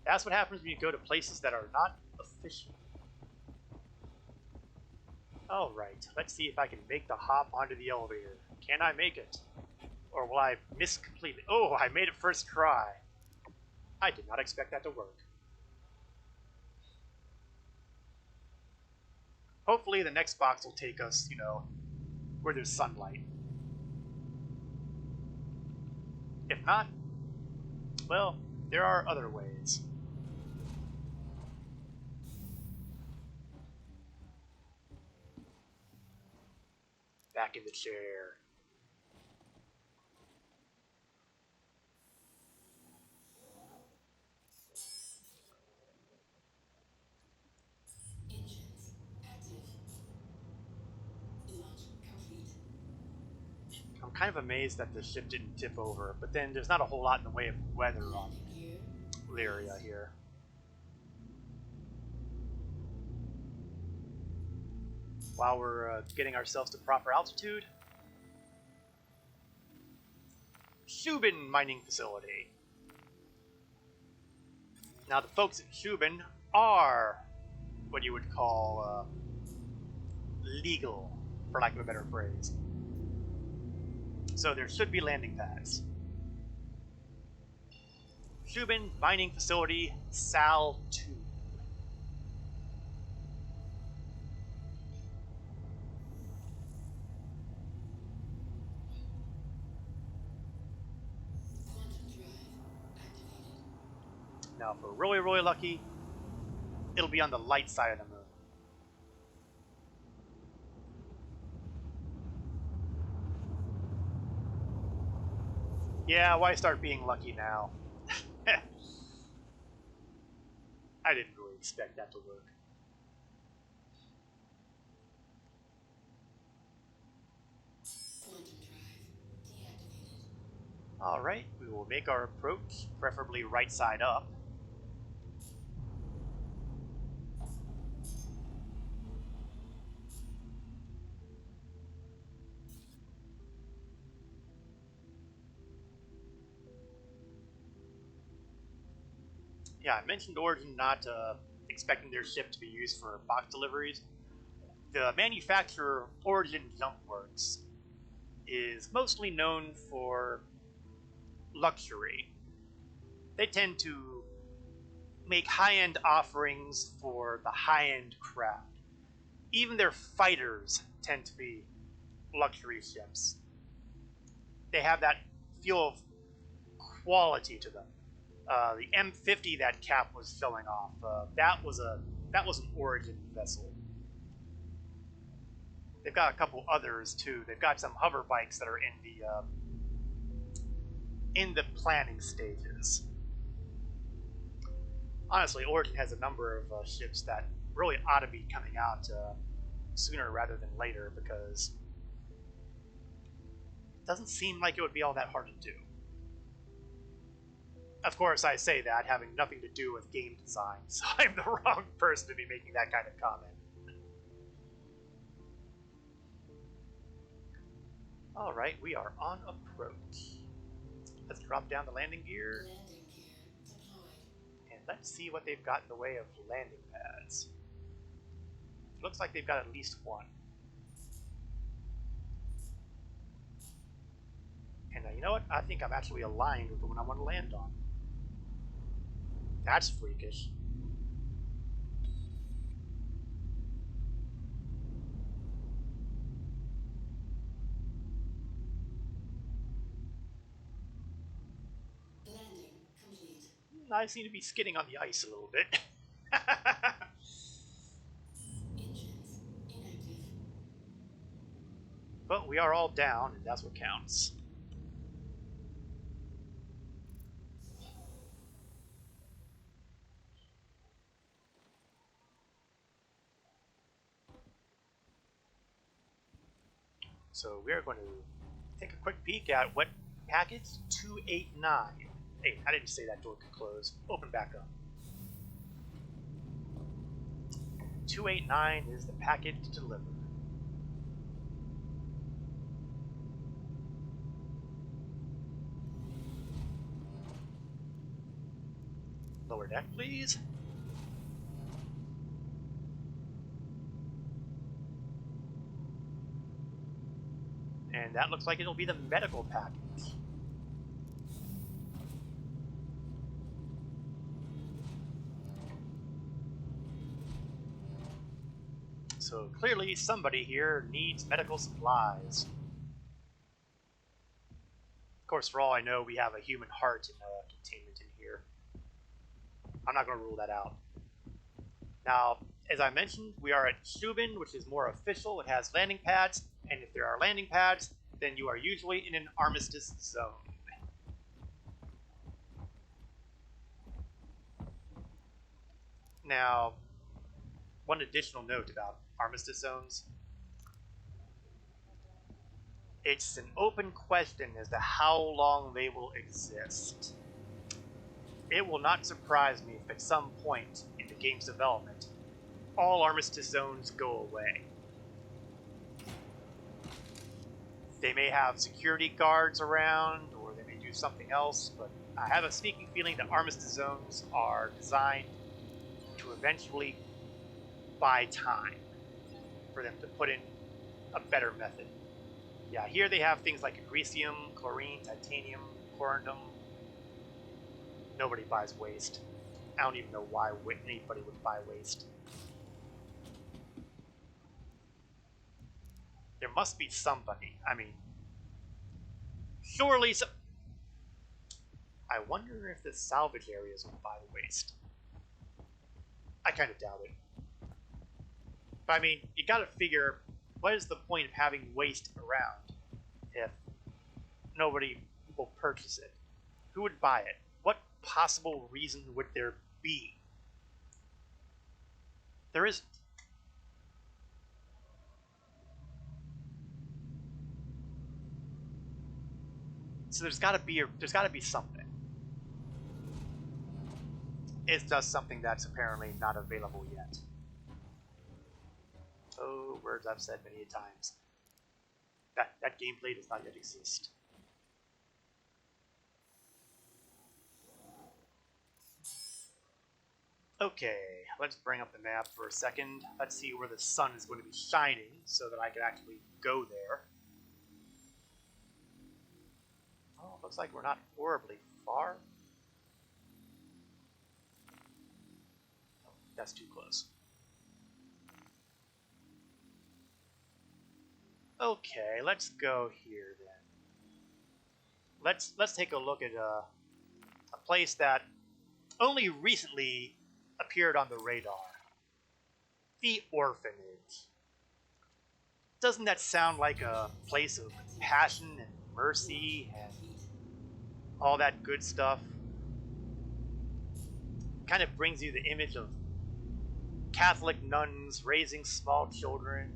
That's what happens when you go to places that are not official. Alright, let's see if I can make the hop onto the elevator. Can I make it? Or will I miss completely? Oh, I made it first try. I did not expect that to work. Hopefully the next box will take us, you know, where there's sunlight. If not, well, there are other ways. Back in the chair. Engines active. Launch complete. I'm kind of amazed that the ship didn't tip over, but then there's not a whole lot in the way of weather on Landing gear. Lyria here. While we're getting ourselves to proper altitude, Shubin mining facility. Now the folks at Shubin are what you would call legal, for lack of a better phrase. So there should be landing pads. Shubin mining facility, Sal 2. Now, if we're really, really lucky, it'll be on the light side of the moon. Yeah, why start being lucky now? I didn't really expect that to work. Quantum drive deactivated. Alright, we will make our approach, preferably right side up. Yeah, I mentioned Origin not expecting their ship to be used for box deliveries. The manufacturer Origin Jumpworks is mostly known for luxury. They tend to make high-end offerings for the high-end craft. Even their fighters tend to be luxury ships. They have that feel of quality to them. The M50 that Cap was showing off, that was an Origin vessel. They've got a couple others too. They've got some hover bikes that are in the planning stages. Honestly, Origin has a number of ships that really ought to be coming out sooner rather than later, because it doesn't seem like it would be all that hard to do. Of course, I say that having nothing to do with game design, so I'm the wrong person to be making that kind of comment. Alright, we are on approach. Let's drop down the landing gear. Landing gear deployed. And let's see what they've got in the way of landing pads. Looks like they've got at least one. And you know what? I think I'm actually aligned with the one I want to land on. That's freakish. Landing complete. I seem to be skidding on the ice a little bit. Engines inactive. But we are all down, and that's what counts. So we are going to take a quick peek at what package 289. Hey, I didn't say that door could close. Open back up. 289 is the package delivered. Lower deck, please. And that looks like it'll be the medical package. So clearly somebody here needs medical supplies. Of course, for all I know, we have a human heart in containment in here. I'm not going to rule that out. Now, as I mentioned, we are at Shubin, which is more official. It has landing pads, and if there are landing pads, then you are usually in an armistice zone. Now, one additional note about armistice zones. It's an open question as to how long they will exist. It will not surprise me if at some point in the game's development, all armistice zones go away. They may have security guards around, or they may do something else, but I have a sneaking feeling that armistice zones are designed to eventually buy time for them to put in a better method. Yeah, here they have things like agresium, chlorine, titanium, corundum. Nobody buys waste. I don't even know why anybody would buy waste. There must be somebody. I mean, surely so. I wonder if the salvage areas would buy the waste. I kind of doubt it. But I mean, you gotta figure, what is the point of having waste around if nobody will purchase it? Who would buy it? What possible reason would there be? There isn't. So there's got to be something. It's just something that's apparently not available yet. Oh, words I've said many times. That gameplay does not yet exist. Okay, let's bring up the map for a second. Let's see where the sun is going to be shining so that I can actually go there. Oh, looks like we're not horribly far. Oh, that's too close. Okay, let's go here then. Let's take a look at a place that only recently appeared on the radar. The orphanage. Doesn't that sound like a place of compassion and mercy and all that good stuff? Kind of brings you the image of Catholic nuns raising small children.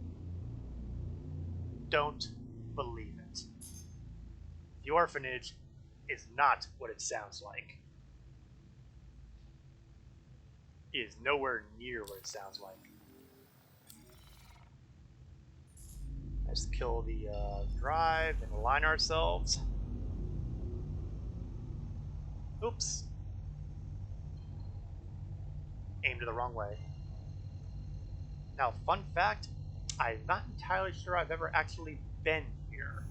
Don't believe it. The orphanage is not what it sounds like. It is nowhere near what it sounds like. Let's kill the drive and align ourselves. Oops. Aimed the wrong way. Now, fun fact, I'm not entirely sure I've ever actually been here.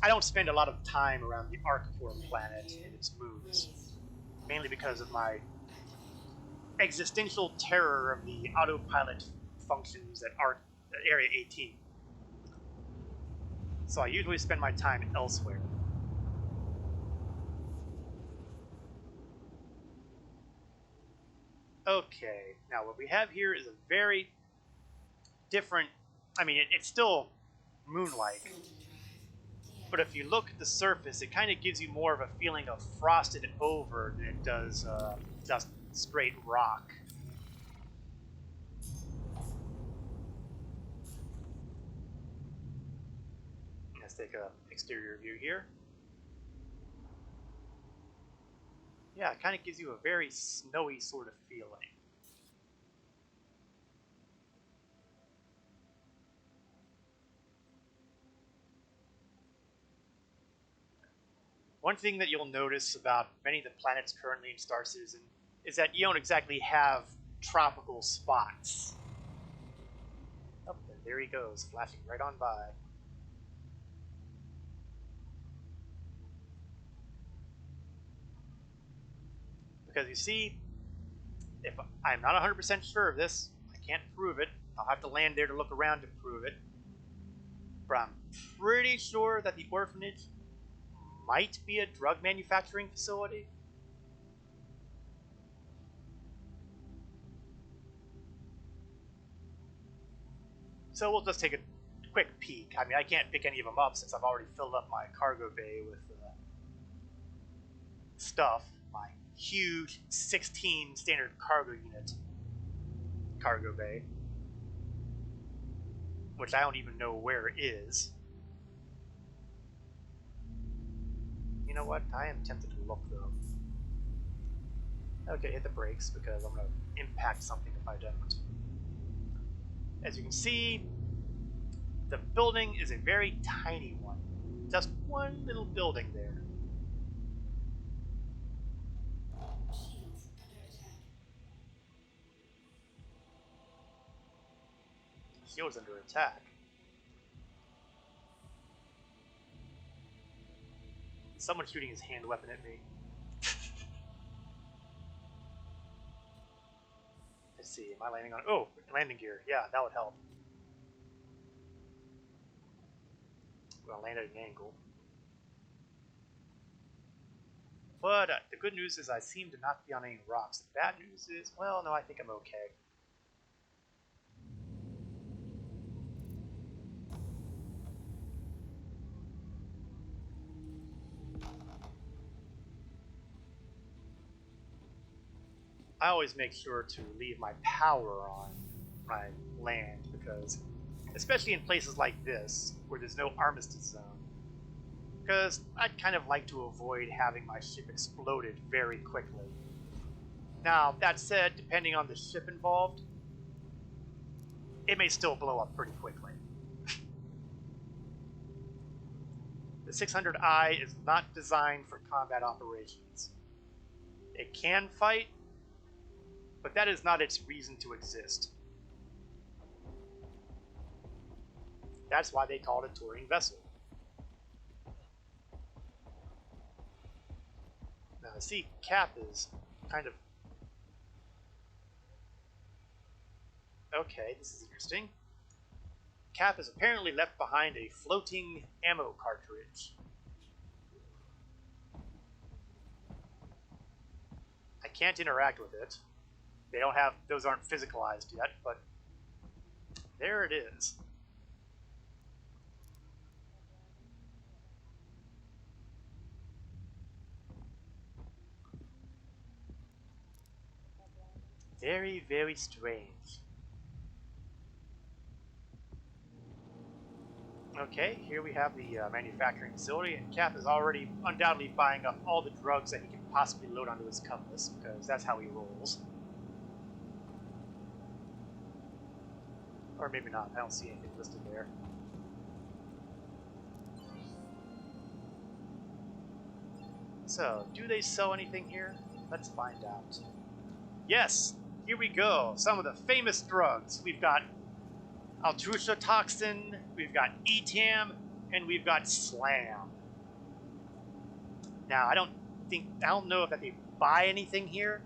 I don't spend a lot of time around the Arctor planet and its moons, mainly because of my existential terror of the autopilot functions at Area 18. So I usually spend my time elsewhere. Okay, now what we have here is a very different, I mean, it's still moon-like, but if you look at the surface, it kind of gives you more of a feeling of frosted over than it does just straight rock. Let's take an exterior view here. Yeah, it kind of gives you a very snowy sort of feeling. One thing that you'll notice about many of the planets currently in Star Citizen is that you don't exactly have tropical spots. Oh, and there he goes, flashing right on by. Because you see, if I'm not 100% sure of this, I can't prove it. I'll have to land there to look around to prove it. But I'm pretty sure that the orphanage might be a drug manufacturing facility. So we'll just take a quick peek. I mean, I can't pick any of them up since I've already filled up my cargo bay with stuff. My huge 16 standard cargo unit cargo bay, which I don't even know where it is. You know what? I am tempted to look though. Okay, hit the brakes because I'm going to impact something if I don't. As you can see, the building is a very tiny one. Just one little building there. Shields under attack. Shield's under attack. Someone's shooting his hand weapon at me. Let's see, am I landing on... Oh, landing gear. Yeah, that would help. I'm going to land at an angle. But the good news is I seem to not be on any rocks. The bad news is, well, no, I think I'm okay. I always make sure to leave my power on when I land because, especially in places like this, where there's no armistice zone, because I'd kind of like to avoid having my ship exploded very quickly. Now, that said, depending on the ship involved, it may still blow up pretty quickly. The 600i is not designed for combat operations. It can fight, but that is not its reason to exist. That's why they call it a touring vessel. Now, I see Cap is kind of... Okay, this is interesting. Cap has apparently left behind a floating ammo cartridge. I can't interact with it. They don't have... Those aren't physicalized yet, but... There it is. Very, very strange. Okay, here we have the manufacturing facility, and Cap is already undoubtedly buying up all the drugs that he can possibly load onto his cutlass, because that's how he rolls. Or maybe not, I don't see anything listed there. So, do they sell anything here? Let's find out. Yes, here we go. Some of the famous drugs. We've got Altrucia Toxin, we've got ETAM, and we've got SLAM. Now, I don't know if they buy anything here.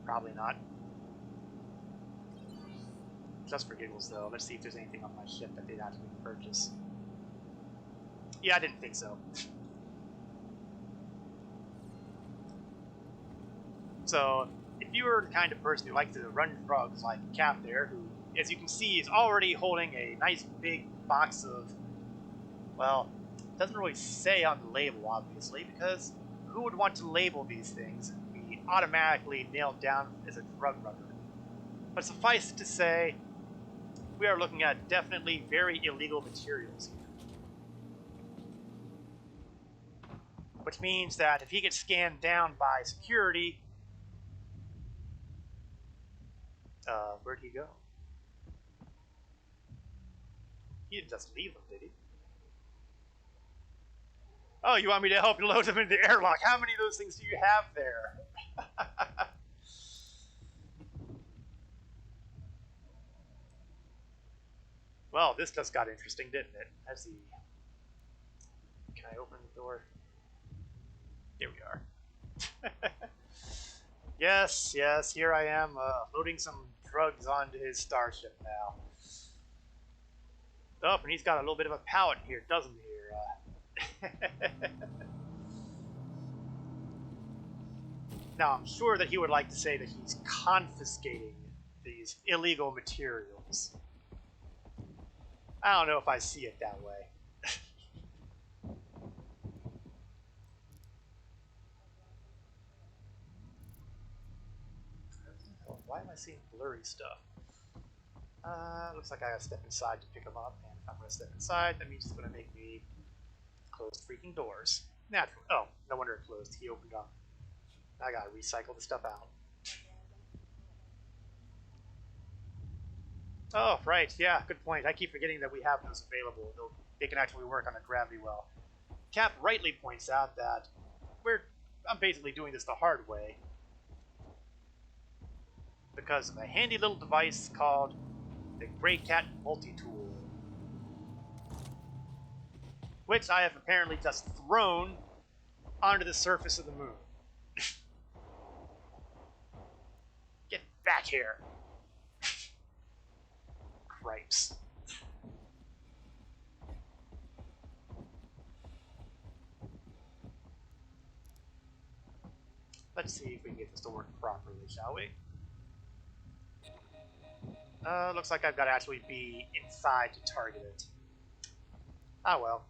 Probably not. Just for giggles, though. Let's see if there's anything on my ship that they'd actually purchase. Yeah, I didn't think so. So, if you were the kind of person who likes to run drugs like Cap there, who, as you can see, is already holding a nice big box of, well, it doesn't really say on the label, obviously, because who would want to label these things and be automatically nailed down as a drug runner? But suffice it to say, we are looking at definitely very illegal materials here. Which means that if he gets scanned down by security, where'd he go? He didn't just leave them, did he? Oh, you want me to help you load them into the airlock? How many of those things do you have there? Well, this just got interesting, didn't it? Let's see. Can I open the door? Here we are. Yes, yes, here I am, loading some drugs onto his starship now. Oh, and he's got a little bit of a pallet here, doesn't he? Now, I'm sure that he would like to say that he's confiscating these illegal materials. I don't know if I see it that way. Why am I seeing blurry stuff? Looks like I gotta step inside to pick them up, and if I'm gonna step inside, that means it's gonna make me close freaking doors. Natural. Oh, no wonder it closed. He opened up. I gotta recycle the stuff out. Oh, right. Yeah, good point. I keep forgetting that we have those available. They can actually work on a gravity well. Cap rightly points out that I'm basically doing this the hard way because of a handy little device called the Grey Cat Multi-Tool, which I have apparently just thrown onto the surface of the moon. Get back here. Cripes. Let's see if we can get this to work properly, shall we? Looks like I've got to actually be inside to target it. Ah, well.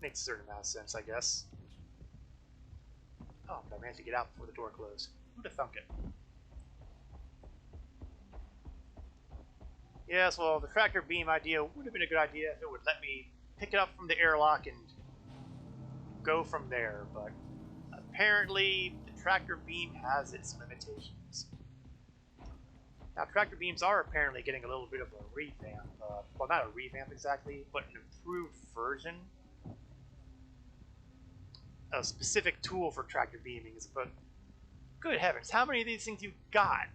Makes a certain amount of sense, I guess. Oh, but I managed to get out before the door closed. Who'd have thunk it? Yes, well, the tractor beam idea would have been a good idea if it would let me pick it up from the airlock and go from there, but apparently the tractor beam has its limitations. Now, tractor beams are apparently getting a little bit of a revamp. Well, not a revamp exactly, but an improved version. A specific tool for tractor beaming is, but good heavens, how many of these things you got?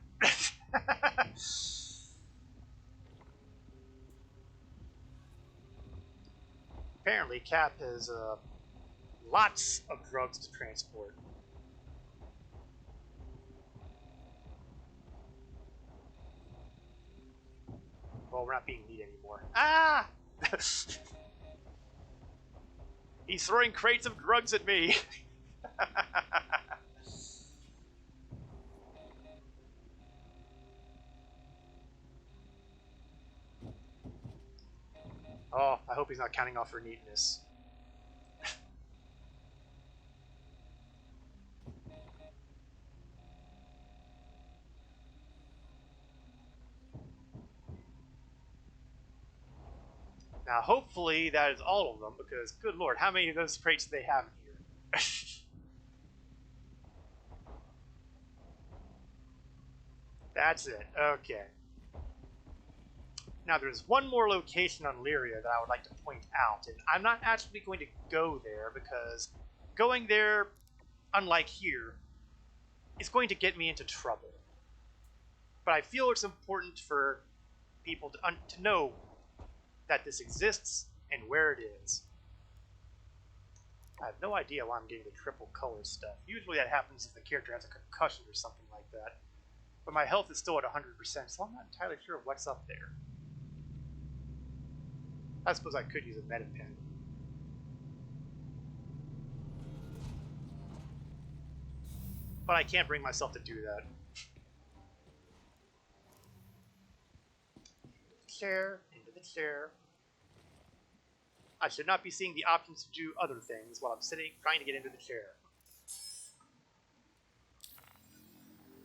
Apparently, Cap has lots of drugs to transport. Well, we're not being neat anymore. Ah! He's throwing crates of drugs at me. Oh, I hope he's not counting off for neatness. Now, hopefully that is all of them, because, good lord, how many of those crates do they have in here? That's it. Okay. Now, there's one more location on Lyria that I would like to point out, and I'm not actually going to go there, because going there, unlike here, is going to get me into trouble. But I feel it's important for people to know that this exists and where it is. I have no idea why I'm getting the triple color stuff. Usually that happens if the character has a concussion or something like that. But my health is still at 100%, so I'm not entirely sure what's up there. I suppose I could use a meta pen. But I can't bring myself to do that. Chair, into the chair. I should not be seeing the options to do other things while I'm sitting, trying to get into the chair.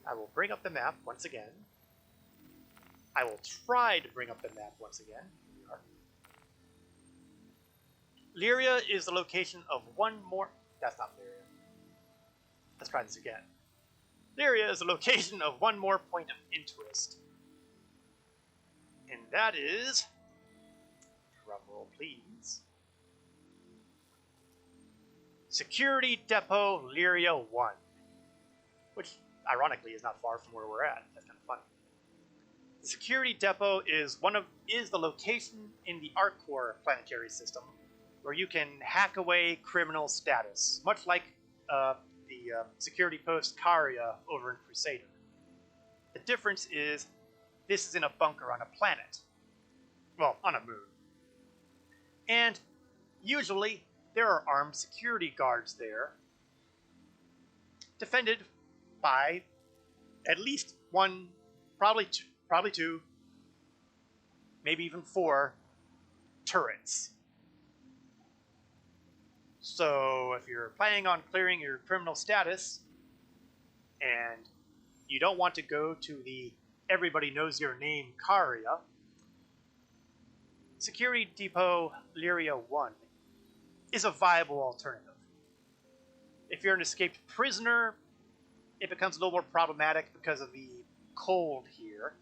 I will bring up the map once again. I will try to bring up the map once again. Here we are. Lyria is the location of one more... That's not Lyria. Let's try this again. Lyria is the location of one more point of interest. And that is... Drumroll, please. Security Depot Lyria 1. Which, ironically, is not far from where we're at. That's kind of funny. The Security Depot is the location in the ArcCore planetary system where you can hack away criminal status, much like the security post Karia over in Crusader. The difference is this is in a bunker on a planet. Well, on a moon. And usually there are armed security guards there, defended by at least one, probably two, maybe even 4 turrets. So if you're planning on clearing your criminal status and you don't want to go to the everybody knows your name Karia, Security Depot Lyria 1 is a viable alternative. If you're an escaped prisoner, it becomes a little more problematic because of the cold here.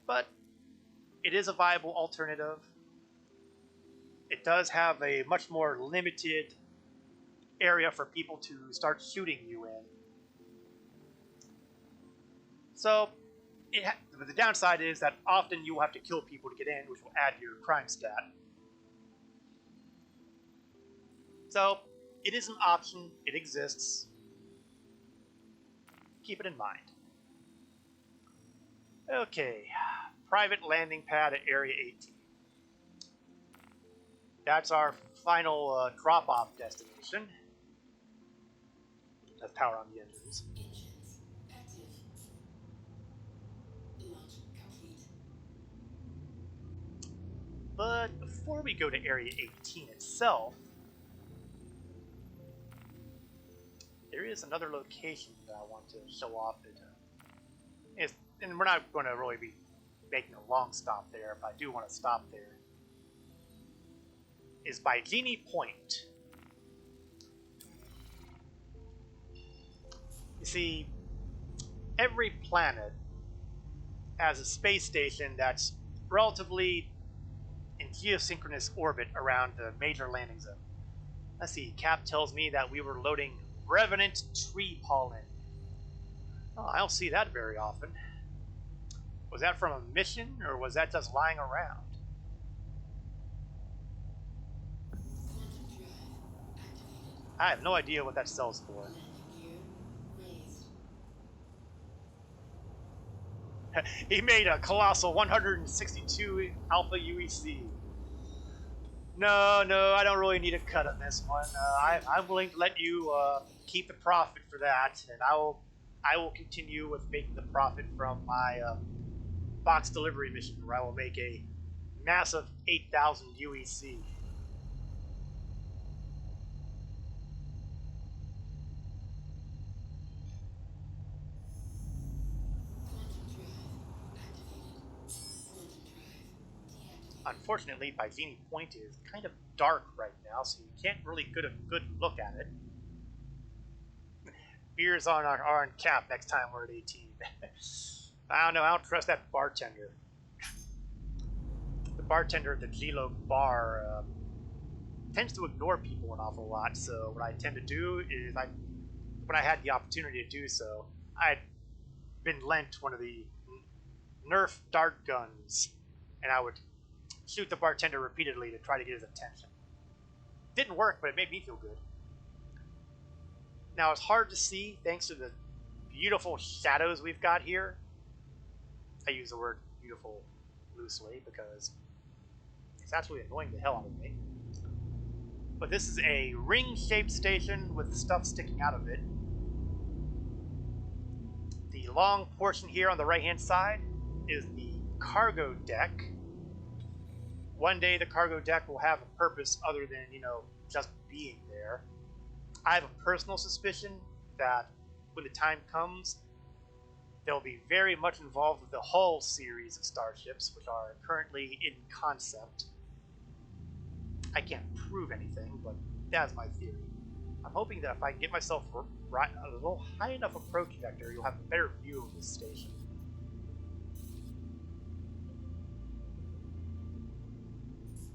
But it is a viable alternative. It does have a much more limited area for people to start shooting you in. So, the downside is that often you will have to kill people to get in, which will add to your crime stat. So, it is an option. It exists. Keep it in mind. Okay. Private landing pad at Area 18. That's our final drop-off destination. Let's power on the engines. Engines active. Launch complete. But before we go to Area 18 itself, there is another location that I want to show off. And we're not going to really be making a long stop there, but I do want to stop there. Is by Genie Point. You see, every planet has a space station that's relatively in geosynchronous orbit around the major landing zone. Let's see, Cap tells me that we were loading Revenant tree pollen. Oh, I don't see that very often. Was that from a mission, or was that just lying around? Quantum drive activated. I have no idea what that sells for. Landing gear raised. He made a colossal 162 Alpha UEC. No, I don't really need a cut on this one. I'm willing to let you keep the profit for that, and I will continue with making the profit from my box delivery mission, where I will make a massive 8,000 UEC. Quantum drive activated. Quantum drive Unfortunately, Bizini Point is kind of dark right now, so you can't really get a good look at it. Beers on cap next time we're at 18. I don't know, I don't trust that bartender. The bartender at the G-Lo bar tends to ignore people an awful lot, so what I tend to do is, when I had the opportunity to do so, I'd been lent one of the Nerf dart guns, and I would shoot the bartender repeatedly to try to get his attention. Didn't work, but it made me feel good. Now, it's hard to see thanks to the beautiful shadows we've got here. I use the word beautiful loosely because it's actually annoying the hell out of me. But this is a ring-shaped station with stuff sticking out of it. The long portion here on the right-hand side is the cargo deck. One day the cargo deck will have a purpose other than, just being there. I have a personal suspicion that when the time comes, they'll be very much involved with the Hull series of starships, which are currently in concept. I can't prove anything, but that's my theory. I'm hoping that if I get myself a little high enough approach vector, you'll have a better view of this station.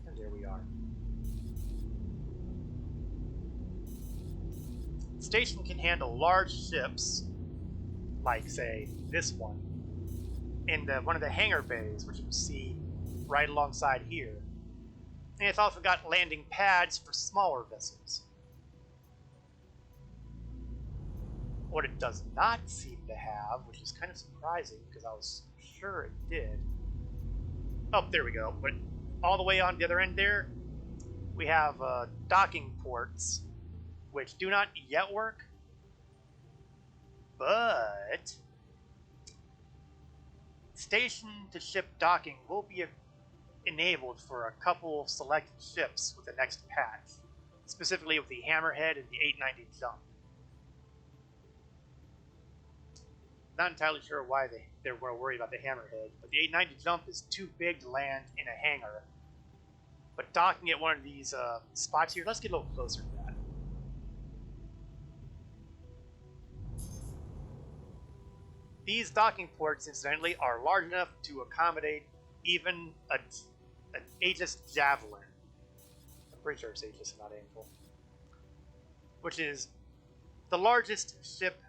And there we are. The station can handle large ships, like, say, this one, in one of the hangar bays, which you can see right alongside here. And it's also got landing pads for smaller vessels. What it does not seem to have, which is kind of surprising because I was sure it did. Oh, there we go. But all the way on the other end there, we have docking ports, which do not yet work. But station-to-ship docking will be enabled for a couple of selected ships with the next patch, specifically with the Hammerhead and the 890 Jump. Not entirely sure why they're more worried about the Hammerhead, but the 890 Jump is too big to land in a hangar. But docking at one of these spots here, let's get a little closer to that. These docking ports, incidentally, are large enough to accommodate even an Aegis Javelin. I'm pretty sure it's Aegis and not Angel. Which is the largest ship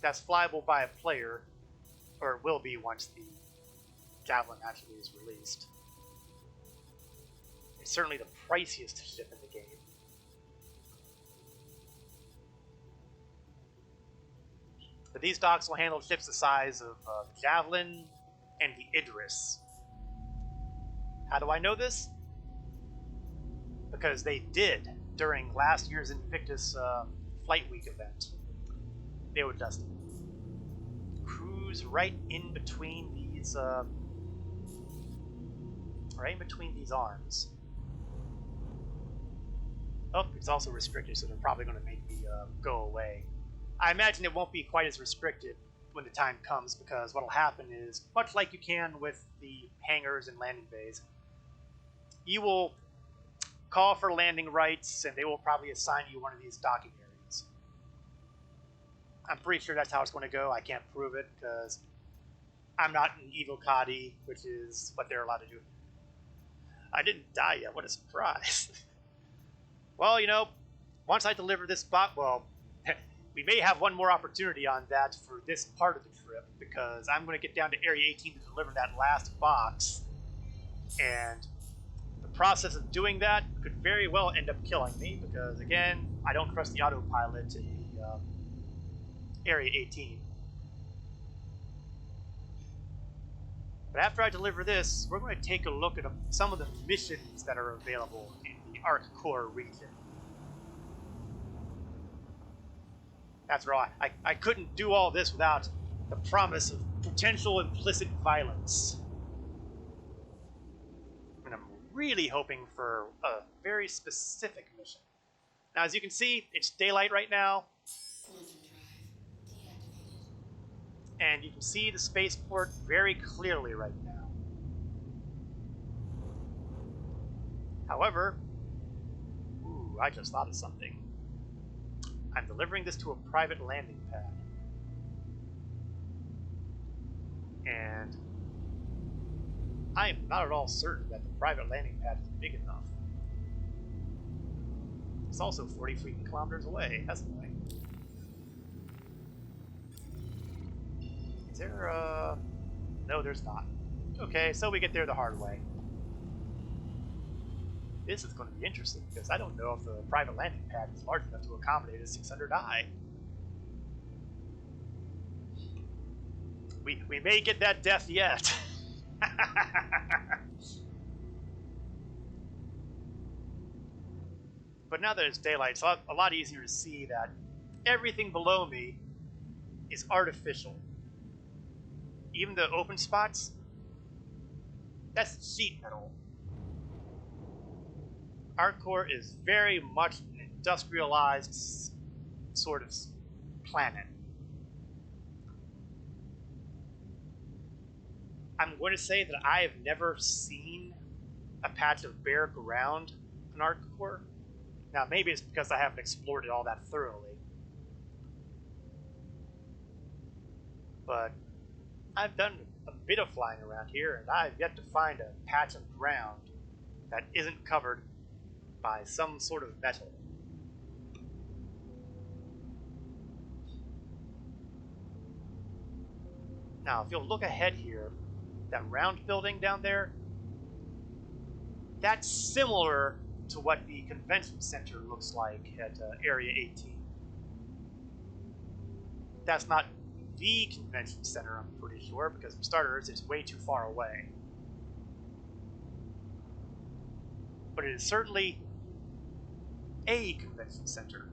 that's flyable by a player, or will be once the Javelin actually is released. It's certainly the priciest ship in the game. But these docks will handle ships the size of the Javelin and the Idris. How do I know this? Because they did during last year's Invictus Flight Week event. They would just cruise right in between these arms. Oh, it's also restricted, so they're probably going to make me go away. I imagine it won't be quite as restricted when the time comes, because what'll happen is, much like you can with the hangars and landing bays, you will call for landing rights, and they will probably assign you one of these docking areas. I'm pretty sure that's how it's going to go. I can't prove it, because I'm not an evil Kadi, which is what they're allowed to do. I didn't die yet. What a surprise. Well, once I deliver this we may have one more opportunity on that for this part of the trip, because I'm going to get down to Area 18 to deliver that last box, and the process of doing that could very well end up killing me, because, again, I don't trust the autopilot in the Area 18. But after I deliver this, we're going to take a look at some of the missions that are available in the Arc Core region. After all, I couldn't do all this without the promise of potential implicit violence. And I'm really hoping for a very specific mission. Now, as you can see, it's daylight right now. Quantum drive deactivated. And you can see the spaceport very clearly right now. However, ooh, I just thought of something. I'm delivering this to a private landing pad. And I am not at all certain that the private landing pad is big enough. It's also 40 freaking kilometers away. That's annoying. Is there a... No, there's not. Okay, so we get there the hard way. This is going to be interesting, because I don't know if the private landing pad is large enough to accommodate a 600i. We may get that death yet. But now that it's daylight, it's a lot easier to see that everything below me is artificial. Even the open spots, that's sheet metal. Our core is very much an industrialized sort of planet. I'm going to say that I have never seen a patch of bare ground in our core. Now, maybe it's because I haven't explored it all that thoroughly. But I've done a bit of flying around here, and I've yet to find a patch of ground that isn't covered by some sort of metal. Now, if you'll look ahead here, that round building down there, that's similar to what the convention center looks like at Area 18. That's not the convention center, I'm pretty sure, because for starters, it's way too far away. But it is certainly a convention center,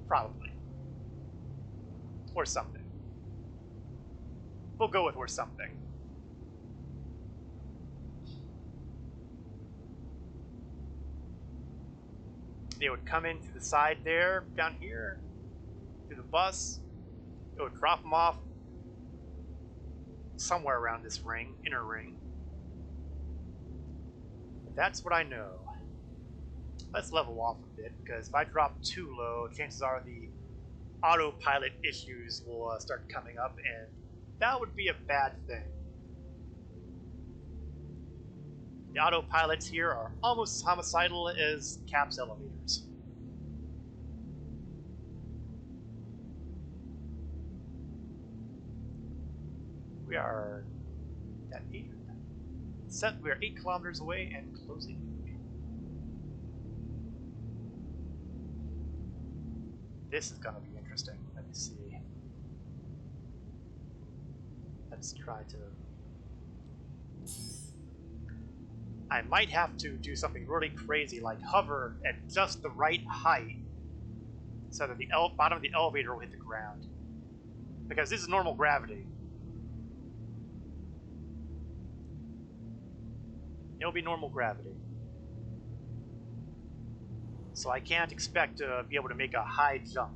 probably. Or something. We'll go with or something. They would come in through the side there, down here, through the bus. It would drop them off somewhere around this ring, inner ring. But that's what I know. Let's level off a bit, because if I drop too low, chances are the autopilot issues will start coming up, and that would be a bad thing. The autopilots here are almost as homicidal as CAPS elevators. We are at 8. We are 8 kilometers away and closing in. This is gonna be interesting. Let me see. Let's try to... I might have to do something really crazy, like hover at just the right height, so that the bottom of the elevator will hit the ground. Because this is normal gravity. It'll be normal gravity. So I can't expect to be able to make a high jump.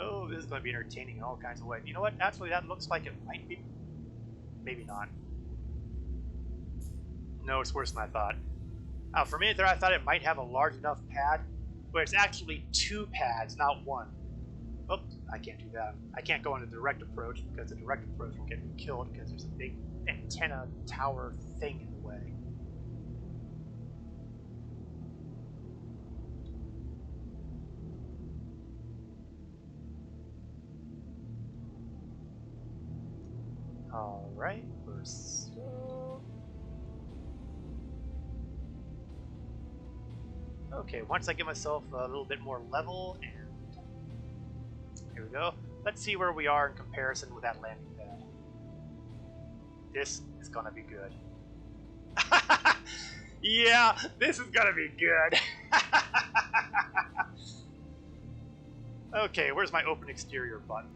Oh, this is going to be entertaining in all kinds of ways. You know what? Actually, that looks like it might be. Maybe not. No, it's worse than I thought. For a minute there, I thought it might have a large enough pad, but it's actually 2 pads, not 1. Oops, I can't do that. I can't go into the direct approach, because the direct approach will get me killed, because there's a big antenna tower thing in the way. Alright, we're slow. Okay, once I get myself a little bit more level, and here we go. Let's see where we are in comparison with that landing pad. This is gonna be good. Yeah, this is gonna be good. Okay, where's my open exterior button?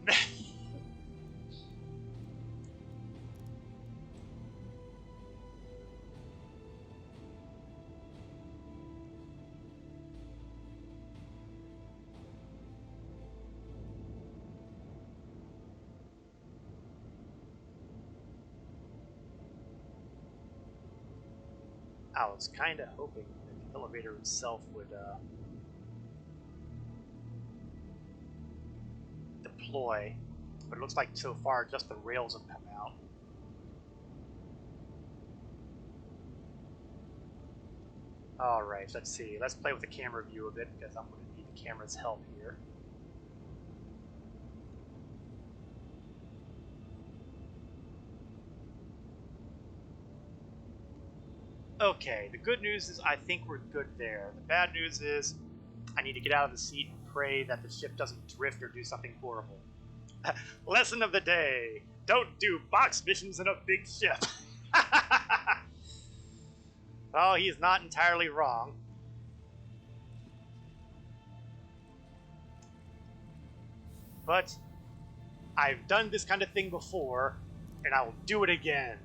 I was kind of hoping that the elevator itself would deploy, but it looks like so far just the rails have come out. Alright, let's see. Let's play with the camera view a bit because I'm going to need the camera's help here. Okay, the good news is I think we're good there. The bad news is I need to get out of the seat and pray that the ship doesn't drift or do something horrible. Lesson of the day: don't do box missions in a big ship. Oh, he's not entirely wrong. But I've done this kind of thing before, and I will do it again.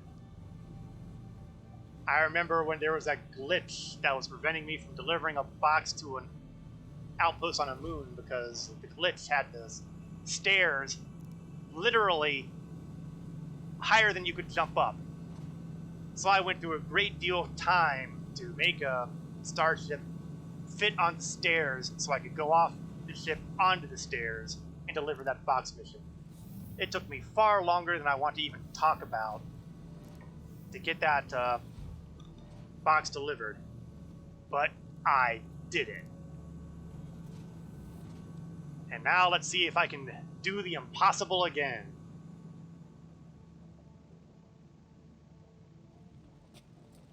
I remember when there was that glitch that was preventing me from delivering a box to an outpost on a moon because the glitch had the stairs literally higher than you could jump up. So I went through a great deal of time to make a starship fit on the stairs so I could go off the ship onto the stairs and deliver that box mission. It took me far longer than I want to even talk about to get that box delivered, but I did it. And now let's see if I can do the impossible again.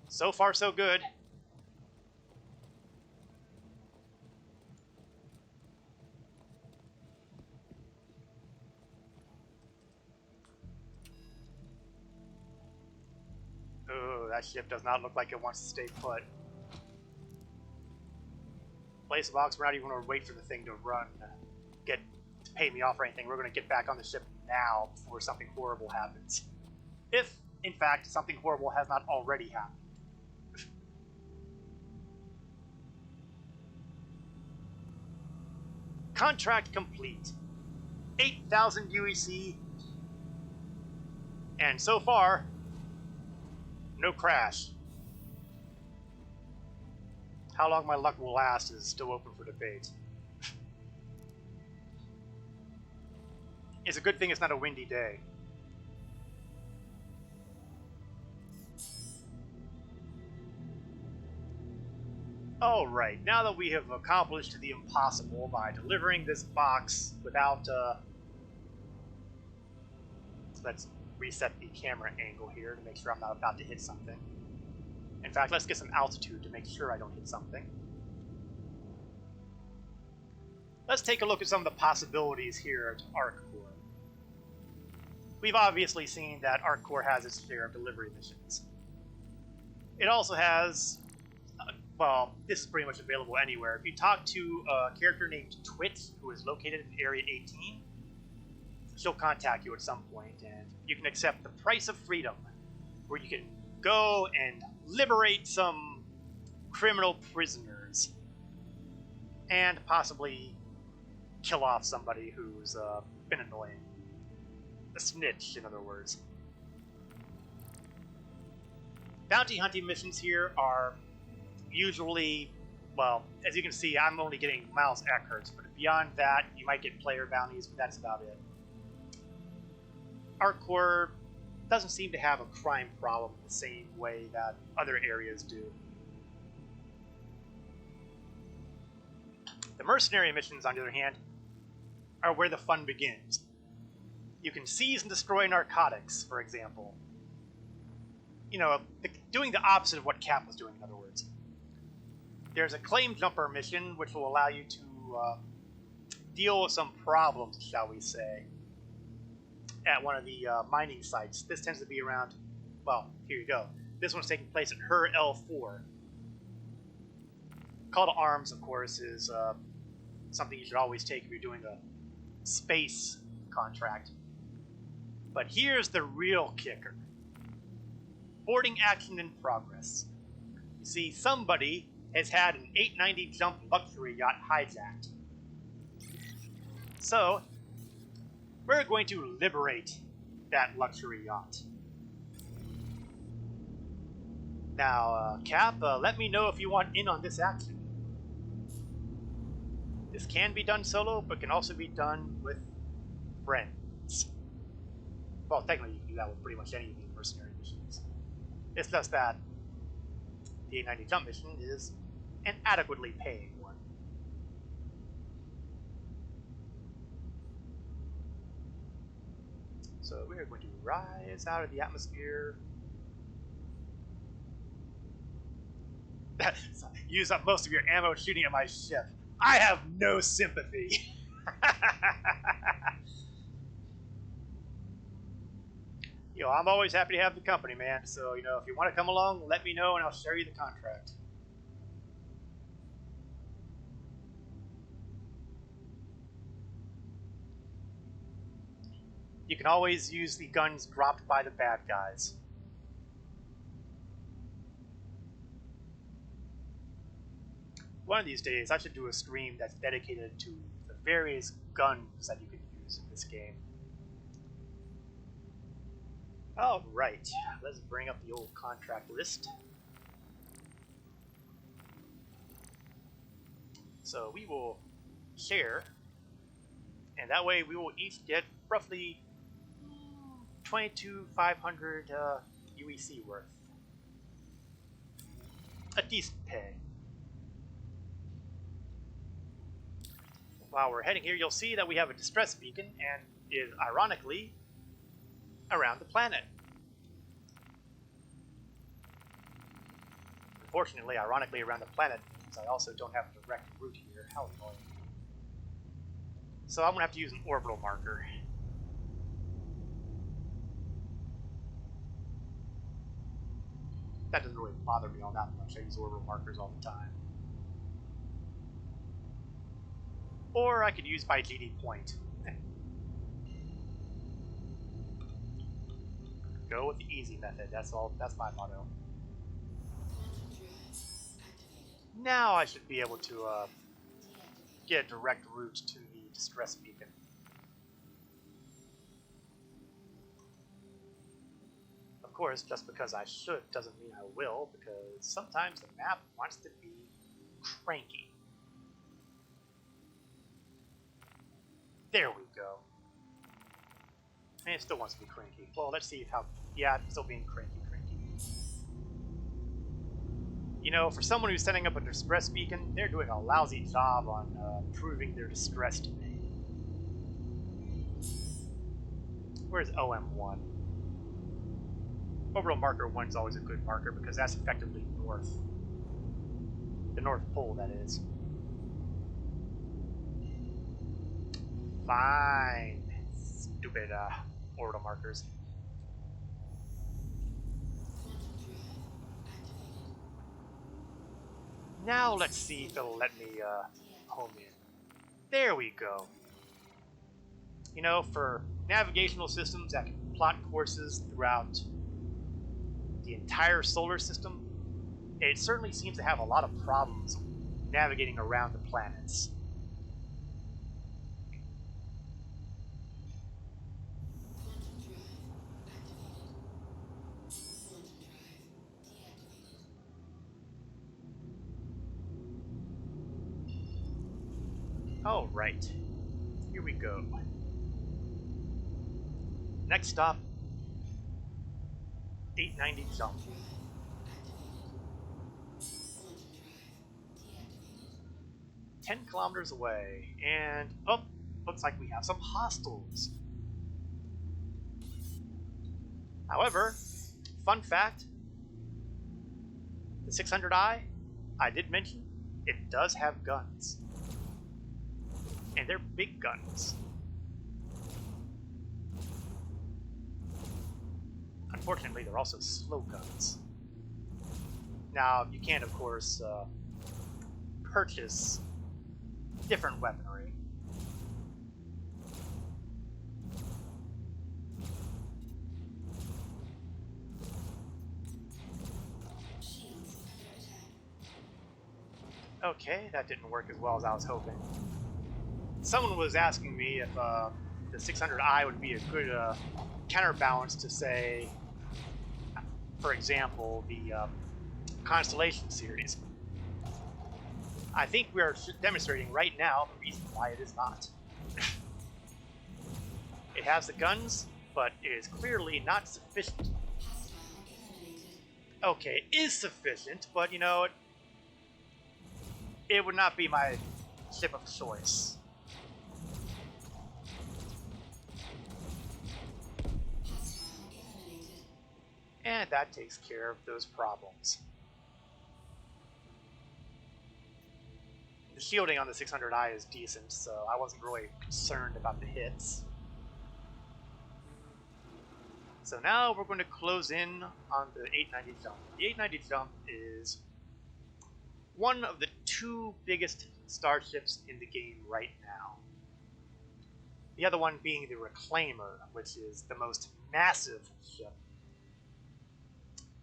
So far, so good. Oh, that ship does not look like it wants to stay put. Place a box, we're not even going to wait for the thing to run, to pay me off or anything. We're going to get back on the ship now before something horrible happens. If, in fact, something horrible has not already happened. Contract complete. 8,000 UEC. And so far, no crash. How long my luck will last is still open for debate. It's a good thing it's not a windy day. Alright, now that we have accomplished the impossible by delivering this box without, let's reset the camera angle here to make sure I'm not about to hit something. In fact, let's get some altitude to make sure I don't hit something. Let's take a look at some of the possibilities here at ArcCorp. We've obviously seen that ArcCorp has its share of delivery missions. It also has, well, this is pretty much available anywhere. If you talk to a character named Twit, who is located in Area 18, she'll contact you at some point, and you can accept the price of freedom, where you can go and liberate some criminal prisoners, and possibly kill off somebody who's been annoying. A snitch, in other words. Bounty hunting missions here are usually, well, as you can see, I'm only getting Miles Eckhart's, but beyond that, you might get player bounties, but that's about it. ArcCorp doesn't seem to have a crime problem the same way that other areas do. The mercenary missions, on the other hand, are where the fun begins. You can seize and destroy narcotics, for example. You know, doing the opposite of what Cap was doing, in other words. There's a claim jumper mission, which will allow you to deal with some problems, shall we say, at one of the mining sites. This tends to be around, well, here you go. This one's taking place at Her L4. Call to arms, of course, is something you should always take if you're doing a space contract. But here's the real kicker. Boarding action in progress. You see, somebody has had an 890 jump luxury yacht hijacked. So, we're going to liberate that luxury yacht. Now, Cap, let me know if you want in on this action. This can be done solo, but can also be done with friends. Well, technically you can do that with pretty much any of the mercenary missions. It's just that the 890 jump mission is an adequately paying one. So we're going to rise out of the atmosphere. Use up most of your ammo shooting at my ship. I have no sympathy. I'm always happy to have the company, man. So, if you want to come along, let me know and I'll share you the contract. You can always use the guns dropped by the bad guys. One of these days, I should do a stream that's dedicated to the various guns that you can use in this game. Alright, let's bring up the old contract list. So we will share, and that way we will each get roughly 22,500 UEC worth. A decent pay. While we're heading here, you'll see that we have a distress beacon, and is ironically around the planet. Unfortunately, ironically around the planet means I also don't have a direct route here. How annoying. So I'm going to have to use an orbital marker. That doesn't really bother me all that much. I use orbital markers all the time. Or I could use my GD point. Go with the easy method. That's all. That's my motto. Now I should be able to get a direct route to the distress beacon. Of course, just because I should doesn't mean I will, because sometimes the map wants to be cranky. There we go. And it still wants to be cranky. Well, let's see how... Yeah, it's still being cranky. For someone who's setting up a distress beacon, they're doing a lousy job on proving their distress to me. Where's OM1? Orbital marker 1 is always a good marker because that's effectively north. The North Pole, that is. Fine. Stupid orbital markers. Now let's see if it'll let me home in. There we go. For navigational systems that can plot courses throughout the entire solar system, it certainly seems to have a lot of problems navigating around the planets. Alright, here we go. Next stop, 890 jump. – 10 kilometers away, and looks like we have some hostiles. However, fun fact, the 600i, I did mention, it does have guns. And they're big guns. Unfortunately, they're also slow guns. Now, you can, of course, purchase different weaponry. Okay, that didn't work as well as I was hoping. Someone was asking me if the 600i would be a good counterbalance to, say, for example, the Constellation series. I think we are demonstrating right now the reason why it is not. It has the guns, but it is clearly not sufficient. Hostile eliminated. Okay, it is sufficient, but you know, it would not be my ship of choice. Hostile eliminated. And that takes care of those problems. The shielding on the 600i is decent, so I wasn't really concerned about the hits. So now we're going to close in on the 890 jump. The 890 jump is one of the two biggest starships in the game right now. The other one being the Reclaimer, which is the most massive ship.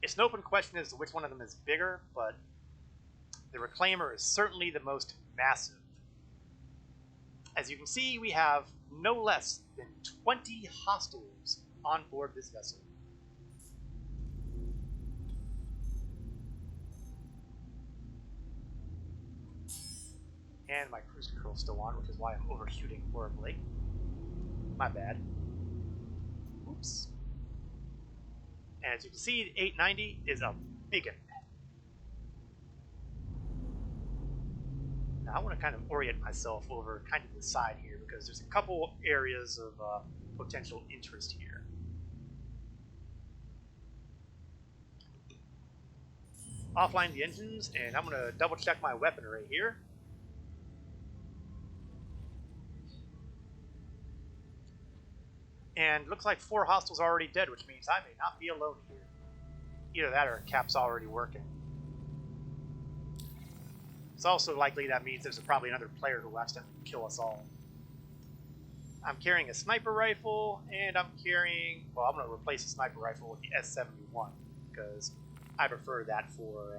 It's an open question as to which one of them is bigger, but the Reclaimer is certainly the most massive. As you can see, we have no less than 20 hostiles on board this vessel. And my cruise control is still on, which is why I'm overshooting horribly. My bad. Oops. And as you can see, the 890 is a biggin. Now I want to kind of orient myself over kind of the side here because there's a couple areas of potential interest here. Offline the engines, and I'm going to double check my weaponry here. And looks like 4 hostiles are already dead, which means I may not be alone here. Either that or Cap's already working. It's also likely that means there's probably another player who will accidentally kill us all. I'm carrying a sniper rifle, and I'm carrying... Well, I'm going to replace the sniper rifle with the S-71, because I prefer that for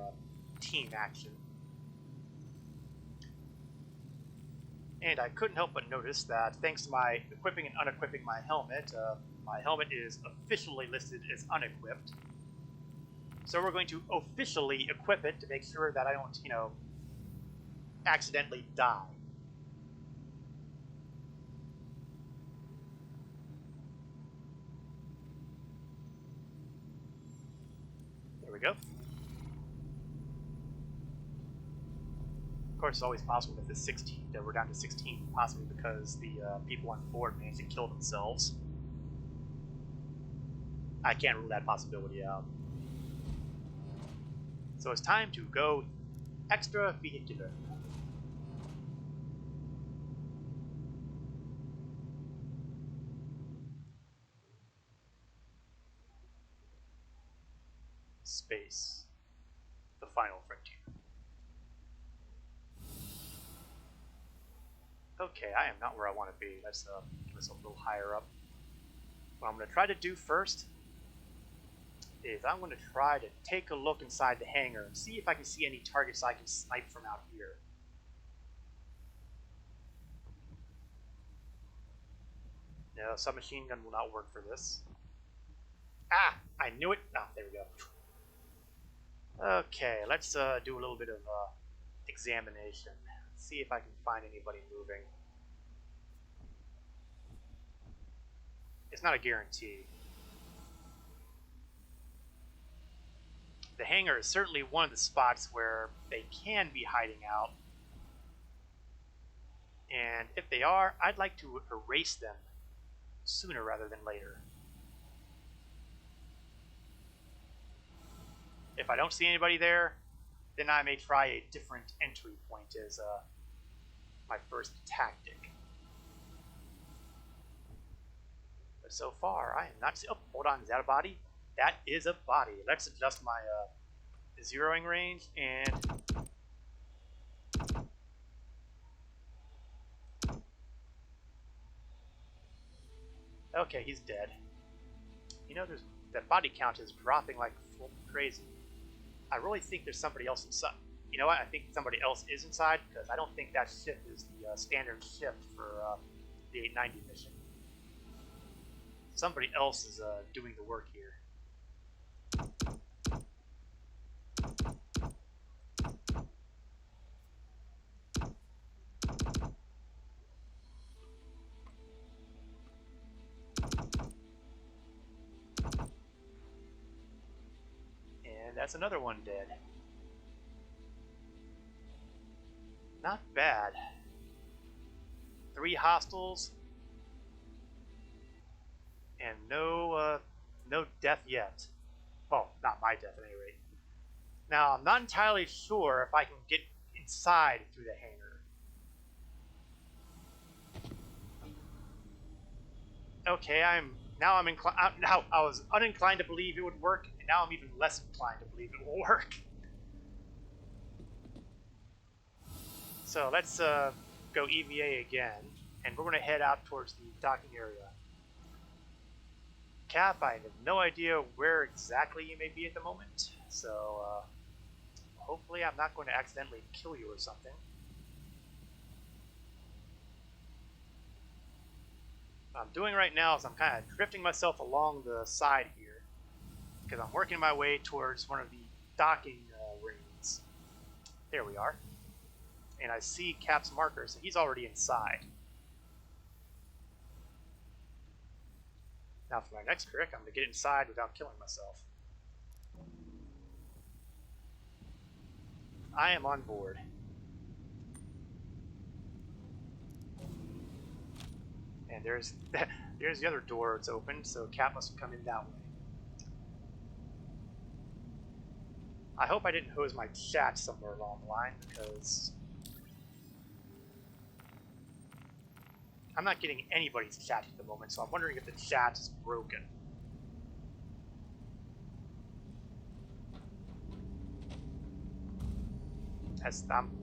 team action. And I couldn't help but notice that thanks to my equipping and unequipping my helmet is officially listed as unequipped. So we're going to officially equip it to make sure that I don't, you know, accidentally die. There we go. Of course, it's always possible that that we're down to 16, possibly because the people on board managed to kill themselves. I can't rule that possibility out. So it's time to go extra vehicular. Space. The final frontier. Okay, I am not where I want to be. Let's get this a little higher up. What I'm going to try to do first is I'm going to try to take a look inside the hangar and see if I can see any targets I can snipe from out here. No, submachine gun will not work for this. Ah! I knew it! Ah, there we go. Okay, let's do a little bit of examination. See if I can find anybody moving. It's not a guarantee. The hangar is certainly one of the spots where they can be hiding out. And if they are, I'd like to erase them sooner rather than later. If I don't see anybody there, then I may try a different entry point as my first tactic. But so far, I am not... Oh, hold on, is that a body? That is a body. Let's adjust my zeroing range and... Okay, he's dead. You know, that body count is dropping like crazy. I really think there's somebody else inside. You know what? I think somebody else is inside because I don't think that ship is the standard ship for the 890 mission. Somebody else is doing the work here. That's another one dead. Not bad. 3 hostiles. And no death yet. Well, not my death at any rate. Now, I'm not entirely sure if I can get inside through the hangar. Okay, now I was uninclined to believe it would work, and now I'm even less inclined to believe it will work. So let's go EVA again, and we're going to head out towards the docking area. Cap, I have no idea where exactly you may be at the moment, so hopefully I'm not going to accidentally kill you or something. What I'm doing right now is I'm kind of drifting myself along the side here, because I'm working my way towards one of the docking rings. There we are. And I see Cap's marker, so he's already inside. Now for my next trick, I'm going to get inside without killing myself. I am on board. And there's the other door. It's open, so Cap must have come in that way. I hope I didn't hose my chat somewhere along the line, because I'm not getting anybody's chat at the moment, so I'm wondering if the chat is broken.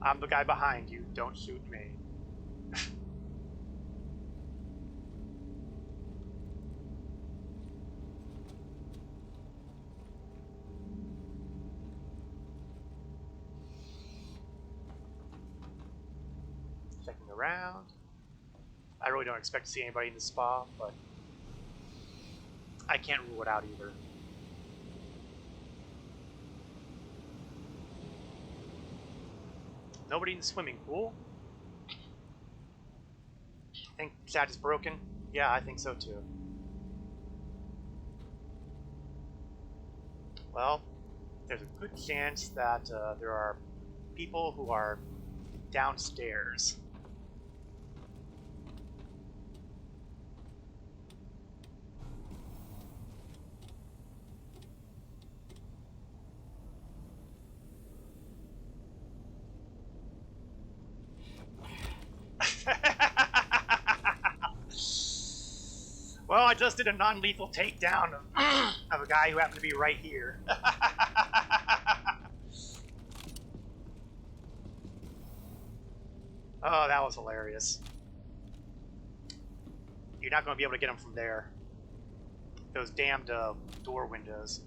I'm the guy behind you. Don't shoot me. Checking around. I really don't expect to see anybody in the spa, but I can't rule it out either. Nobody in the swimming pool. Think chat is broken? Yeah, I think so too. Well, there's a good chance that there are people who are downstairs. Well, I just did a non-lethal takedown of a guy who happened to be right here. Oh, that was hilarious. You're not going to be able to get him from there. Those damned door windows.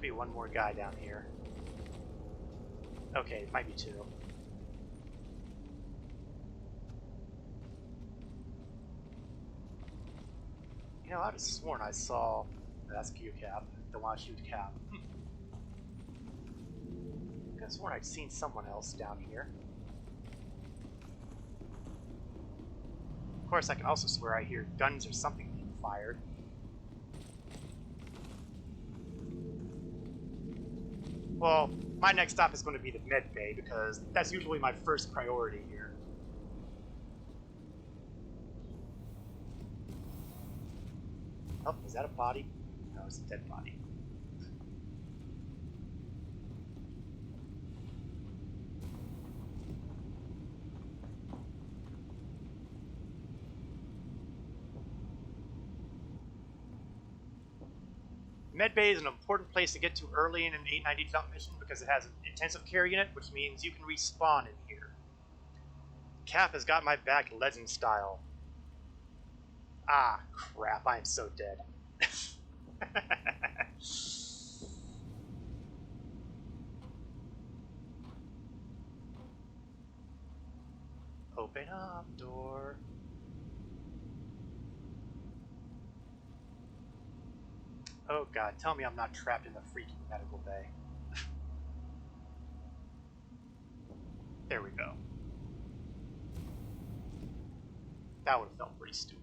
Be one more guy down here. Okay, it might be 2. You know, I'd have sworn I saw... That's Q-Cap. Don't want to shoot Cap. I could have sworn I'd seen someone else down here. Of course, I can also swear I hear guns or something being fired. Well, my next stop is going to be the med bay, because that's usually my first priority here. Oh, is that a body? No, it's a dead body. Medbay is an important place to get to early in an 890 jump mission because it has an intensive care unit, which means you can respawn in here. Cap has got my back legend style. Ah, crap, I am so dead. Open up, door. Oh god, tell me I'm not trapped in the freaking medical bay. There we go. That would have felt pretty stupid.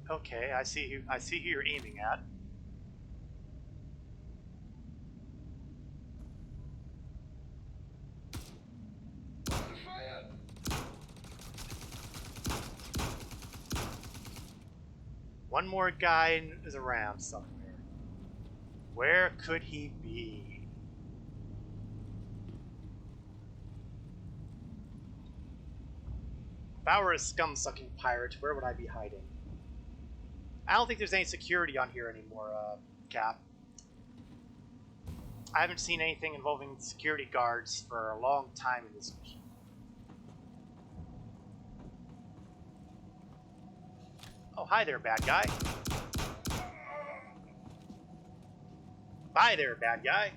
Okay, I see who you're aiming at. One more guy is around somewhere. Where could he be? If I were a scum-sucking pirate, where would I be hiding? I don't think there's any security on here anymore, Cap. I haven't seen anything involving security guards for a long time in this mission. Oh, hi there, bad guy. Bye there, bad guy.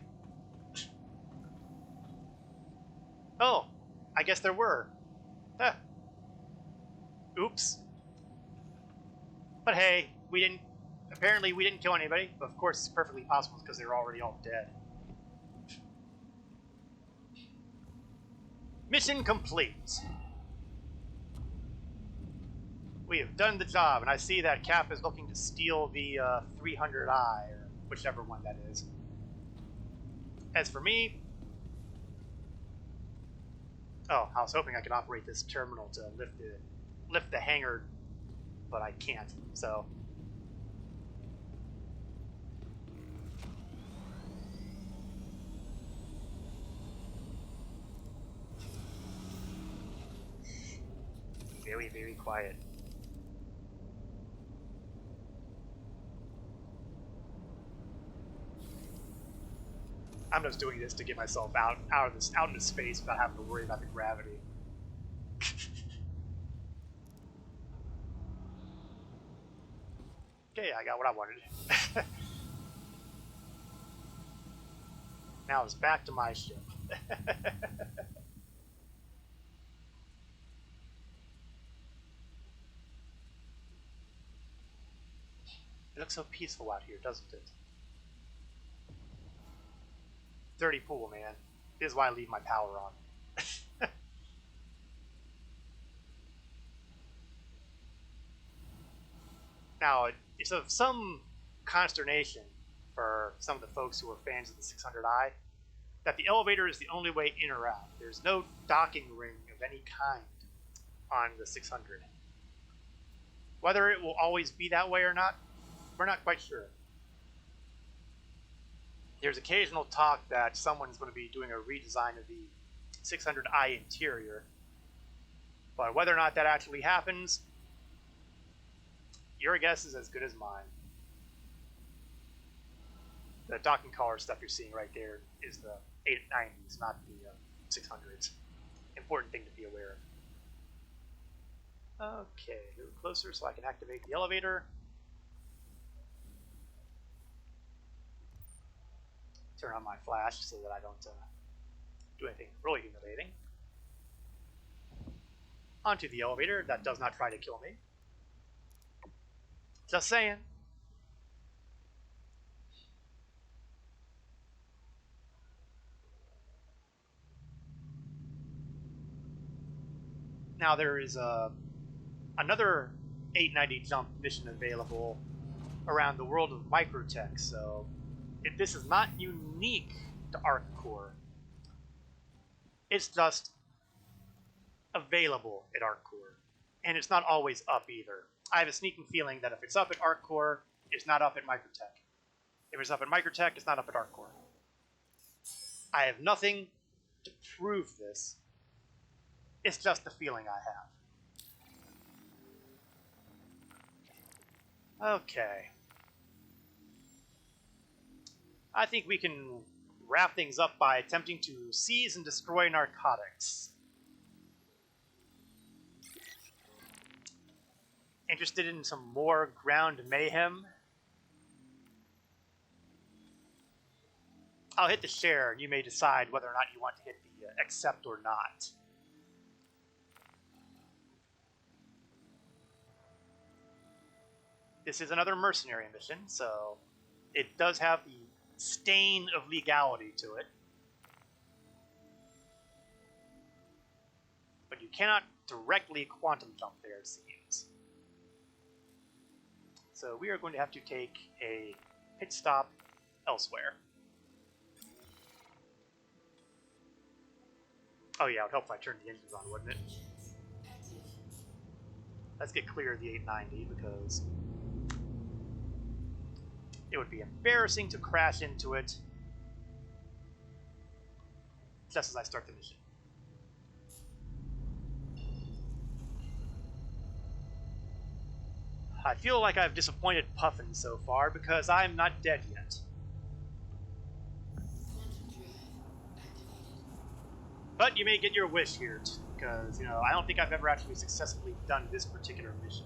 Oh, I guess there were. Huh. Oops. But hey, apparently we didn't kill anybody. Of course, it's perfectly possible because they were already all dead. Mission complete. We have done the job, and I see that Cap is looking to steal the 300i, or whichever one that is. As for me... Oh, I was hoping I could operate this terminal to lift the hangar, but I can't, so... Very, very quiet. I'm just doing this to get myself out into space without having to worry about the gravity. Okay, I got what I wanted. Now it's back to my ship. It looks so peaceful out here, doesn't it? Dirty pool, man. This is why I leave my power on. Now, it's of some consternation for some of the folks who are fans of the 600i that the elevator is the only way in or out. There's no docking ring of any kind on the 600. Whether it will always be that way or not, we're not quite sure. There's occasional talk that someone's going to be doing a redesign of the 600i interior, but whether or not that actually happens, your guess is as good as mine. The docking collar stuff you're seeing right there is the 890s, not the 600s. Important thing to be aware of. Okay, a little closer so I can activate the elevator. Turn on my flash so that I don't do anything really humiliating. Onto the elevator that does not try to kill me. Just saying. Now there is another 890 jump mission available around the world of Microtech, so this is not unique to ArcCore. It's just available at ArcCore, and it's not always up either. I have a sneaking feeling that if it's up at ArcCore, it's not up at Microtech. If it's up at Microtech, it's not up at ArcCore. I have nothing to prove this. It's just the feeling I have. Okay. I think we can wrap things up by attempting to seize and destroy narcotics. Interested in some more ground mayhem? I'll hit the share, and you may decide whether or not you want to hit the accept or not. This is another mercenary mission, so it does have the stain of legality to it. But you cannot directly quantum jump there, it seems. So we are going to have to take a pit stop elsewhere. Oh yeah, it would help if I turned the engines on, wouldn't it? Engines active. Let's get clear of the 890 because it would be embarrassing to crash into it just as I start the mission. I feel like I've disappointed Puffin so far because I'm not dead yet. Quantum drive activated. But you may get your wish here, because, I don't think I've ever actually successfully done this particular mission.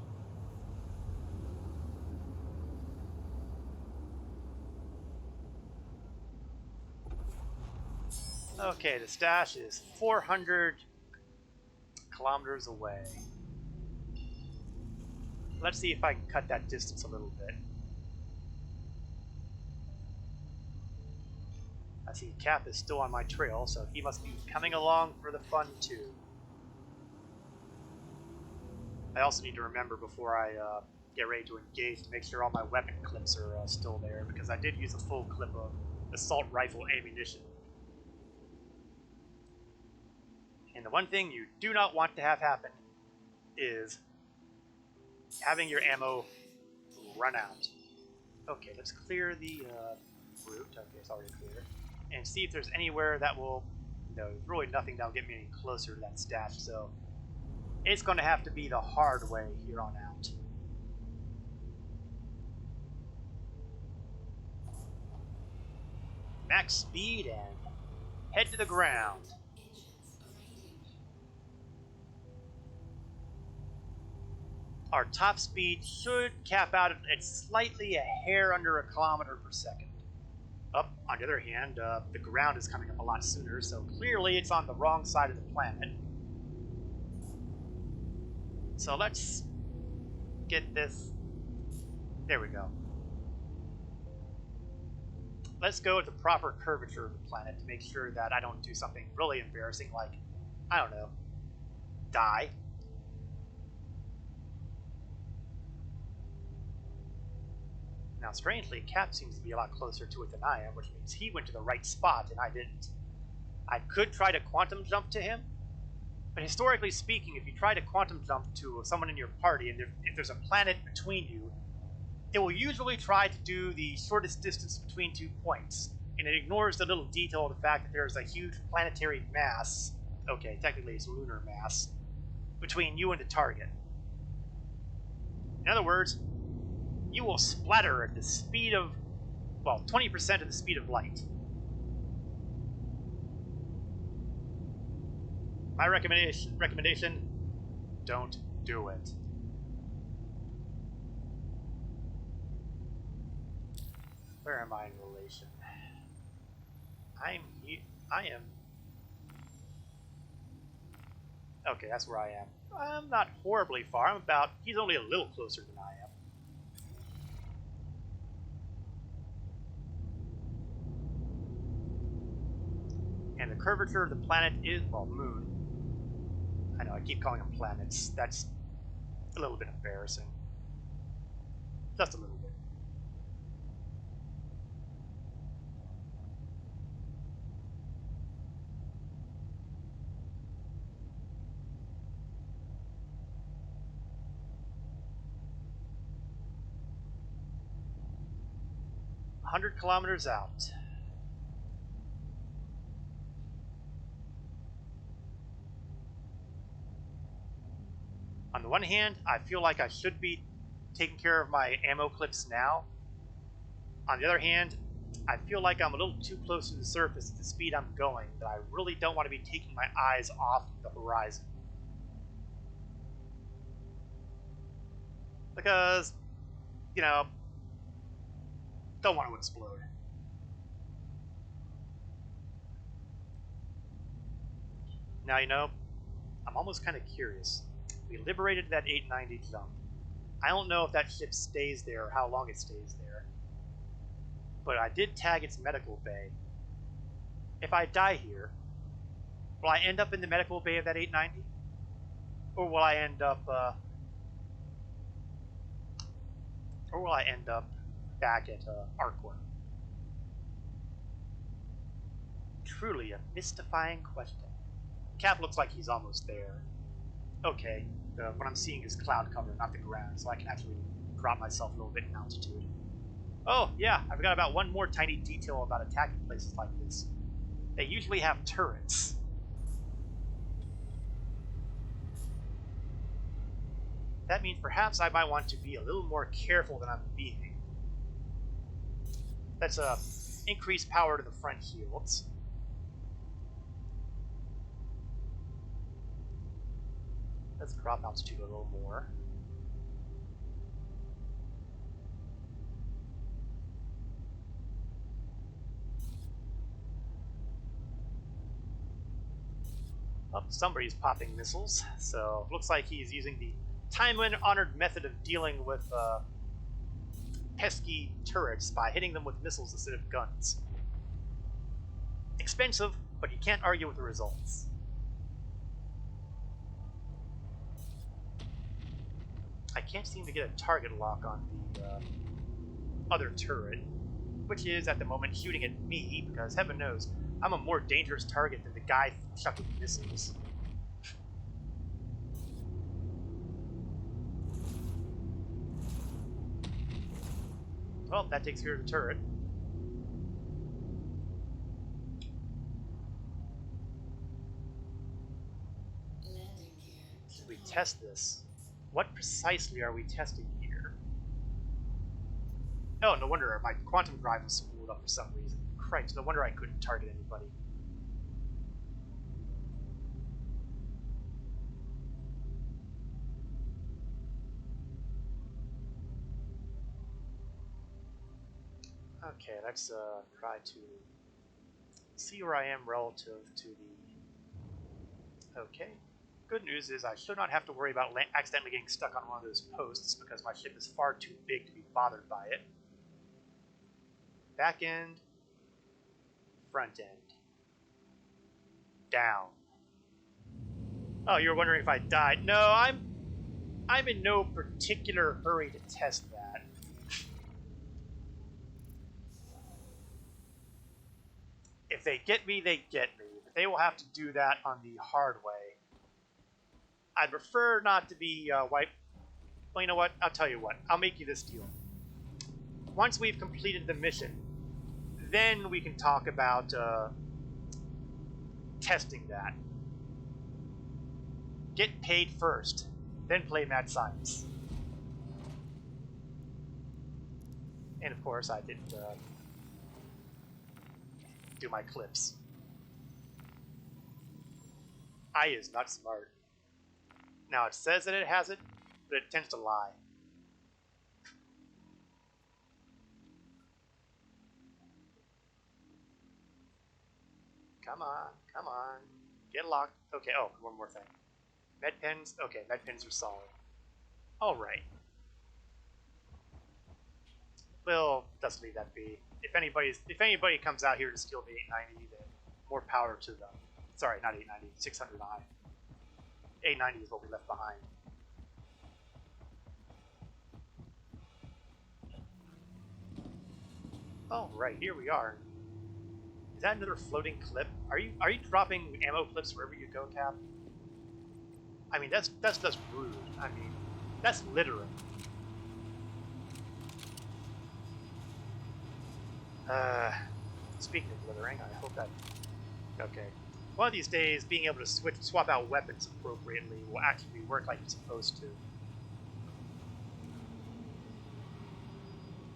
Okay, the stash is 400 kilometers away. Let's see if I can cut that distance a little bit. I see Cap is still on my trail, so he must be coming along for the fun too. I also need to remember before I get ready to engage to make sure all my weapon clips are still there, because I did use a full clip of assault rifle ammunition. And the one thing you do not want to have happen is having your ammo run out. Okay, let's clear the route. Okay, it's already clear. And see if there's anywhere that will... No, there's really nothing that'll get me any closer to that stash, so it's going to have to be the hard way here on out. Max speed and head to the ground. Engines overheating. Our top speed should cap out at slightly a hair under a kilometer per second. Up, on the other hand, the ground is coming up a lot sooner, so clearly it's on the wrong side of the planet. So let's get this... There we go. Let's go with the proper curvature of the planet to make sure that I don't do something really embarrassing like, I don't know, die. Now, strangely, Cap seems to be a lot closer to it than I am, which means he went to the right spot and I didn't. I could try to quantum jump to him, but historically speaking, if you try to quantum jump to someone in your party and if there's a planet between you, it will usually try to do the shortest distance between 2 points, and it ignores the little detail of the fact that there's a huge planetary mass, okay, technically it's lunar mass, between you and the target. In other words, you will splatter at the speed of, well, 20% of the speed of light. My recommendation, don't do it. Where am I in relation? I am... Okay, that's where I am. I'm not horribly far. I'm about... He's only a little closer than I am. And the curvature of the planet is... Well, moon. I know, I keep calling them planets. That's a little bit embarrassing. Just a little bit. "100 kilometers out. On the one hand, I feel like I should be taking care of my ammo clips now. On the other hand, I feel like I'm a little too close to the surface at the speed I'm going, that I really don't want to be taking my eyes off the horizon. Because, don't want to explode. Now, I'm almost kind of curious. We liberated that 890 jump. I don't know if that ship stays there or how long it stays there. But I did tag its medical bay. If I die here, will I end up in the medical bay of that 890? Or will I end up, back at, Arcor? Truly a mystifying question. Cap looks like he's almost there. Okay, what I'm seeing is cloud cover, not the ground, so I can actually drop myself a little bit in altitude. Oh, yeah, I forgot about one more tiny detail about attacking places like this. They usually have turrets. That means perhaps I might want to be a little more careful than I'm being. Let's increase power to the front shields. Let's drop altitude a little more. Oh, somebody's popping missiles, so looks like he's using the time-honored method of dealing with pesky turrets by hitting them with missiles instead of guns. Expensive, but you can't argue with the results. I can't seem to get a target lock on the other turret, which is at the moment shooting at me, because heaven knows I'm a more dangerous target than the guy chucking missiles. Well, that takes care of the turret. Landing gear. Should we test this? What precisely are we testing here? Oh, no wonder my quantum drive was spooled up for some reason. Christ, no wonder I couldn't target anybody. Okay, let's try to see where I am relative to the... Okay. Good news is I should not have to worry about accidentally getting stuck on one of those posts because my ship is far too big to be bothered by it. Back end, front end, down. Oh, you're wondering if I died? No, I'm in no particular hurry to test that. If they get me, they get me. But they will have to do that on the hard way. I'd prefer not to be wiped. Well, you know what? I'll tell you what. I'll make you this deal. Once we've completed the mission, then we can talk about testing that. Get paid first, then play mad science. And of course, I didn't do my clips. I is not smart. Now it says that it has it, but it tends to lie. Come on, come on. Get locked. Okay, oh, one more thing. Med pens. Okay, med pens are solid. Alright. Well, let's leave that be. If anybody comes out here to steal the 890, then more power to them. Sorry, not 890, 600i. 890 is what we left behind. Oh, right, here we are. Is that another floating clip? Are you dropping ammo clips wherever you go, Cap? I mean, that's just rude. I mean, that's littering. Speaking of littering, I hope that... Okay. One of these days, being able to swap out weapons appropriately will actually work like it's supposed to.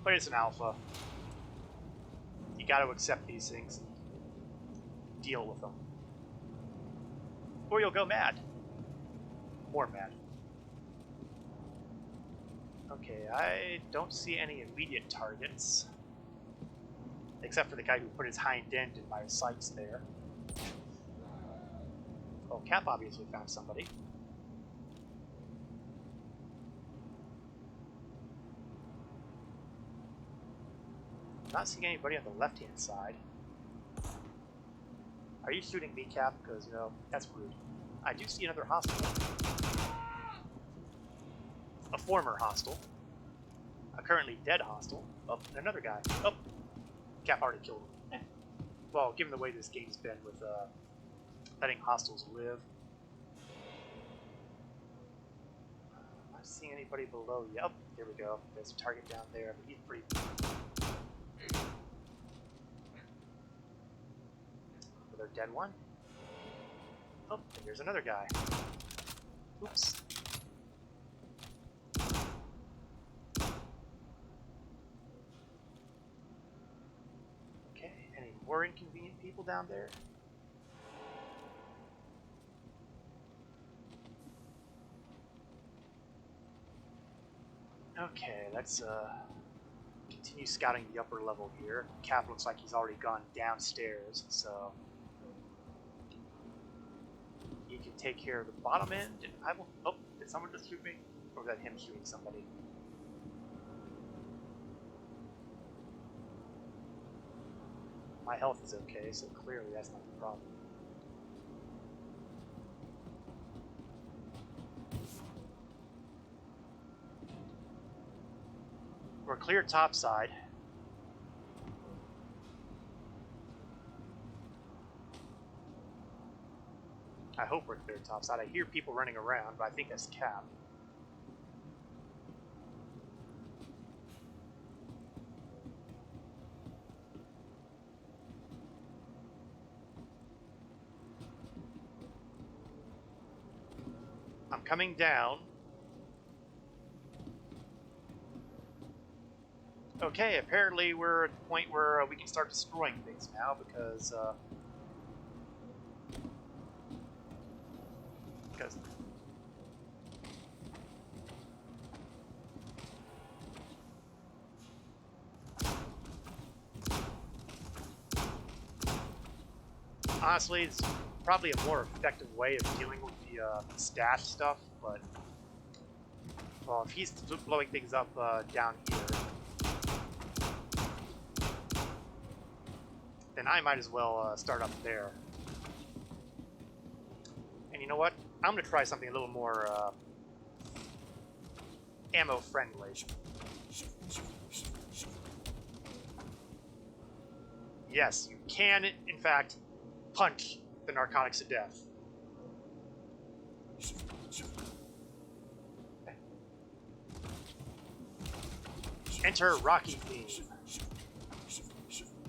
But it's an alpha. You gotta accept these things and deal with them. Or you'll go mad. More mad. Okay, I don't see any immediate targets. Except for the guy who put his hind end in my sights there. Oh, Cap obviously found somebody. not seeing anybody on the left-hand side. Are you shooting me, Cap? Because, you know, that's rude. I do see another hostile. A former hostile. A currently dead hostile. Oh, and another guy. Oh, Cap already killed him. Well, given the way this game's been with letting hostiles live. I'm not seeing anybody below you. Oh, there we go. There's a target down there, but he's pretty... Another dead one. Oh, and there's another guy. Oops. Okay, any more inconvenient people down there? Okay, let's continue scouting the upper level here. Cap looks like he's already gone downstairs, so he can take care of the bottom end, and I will... Oh, did someone just shoot me? Or was that him shooting somebody? My health is okay, so clearly that's not the problem. We're clear topside. I hope we're clear topside. I hear people running around, but I think that's Cap. I'm coming down. Okay, apparently we're at the point where we can start destroying things now because honestly, it's probably a more effective way of dealing with the stash stuff, but well, if he's blowing things up down here, then I might as well start up there. And you know what? I'm going to try something a little more ammo-friendly. Yes, you can, in fact, punch the narcotics to death. Enter Rocky theme.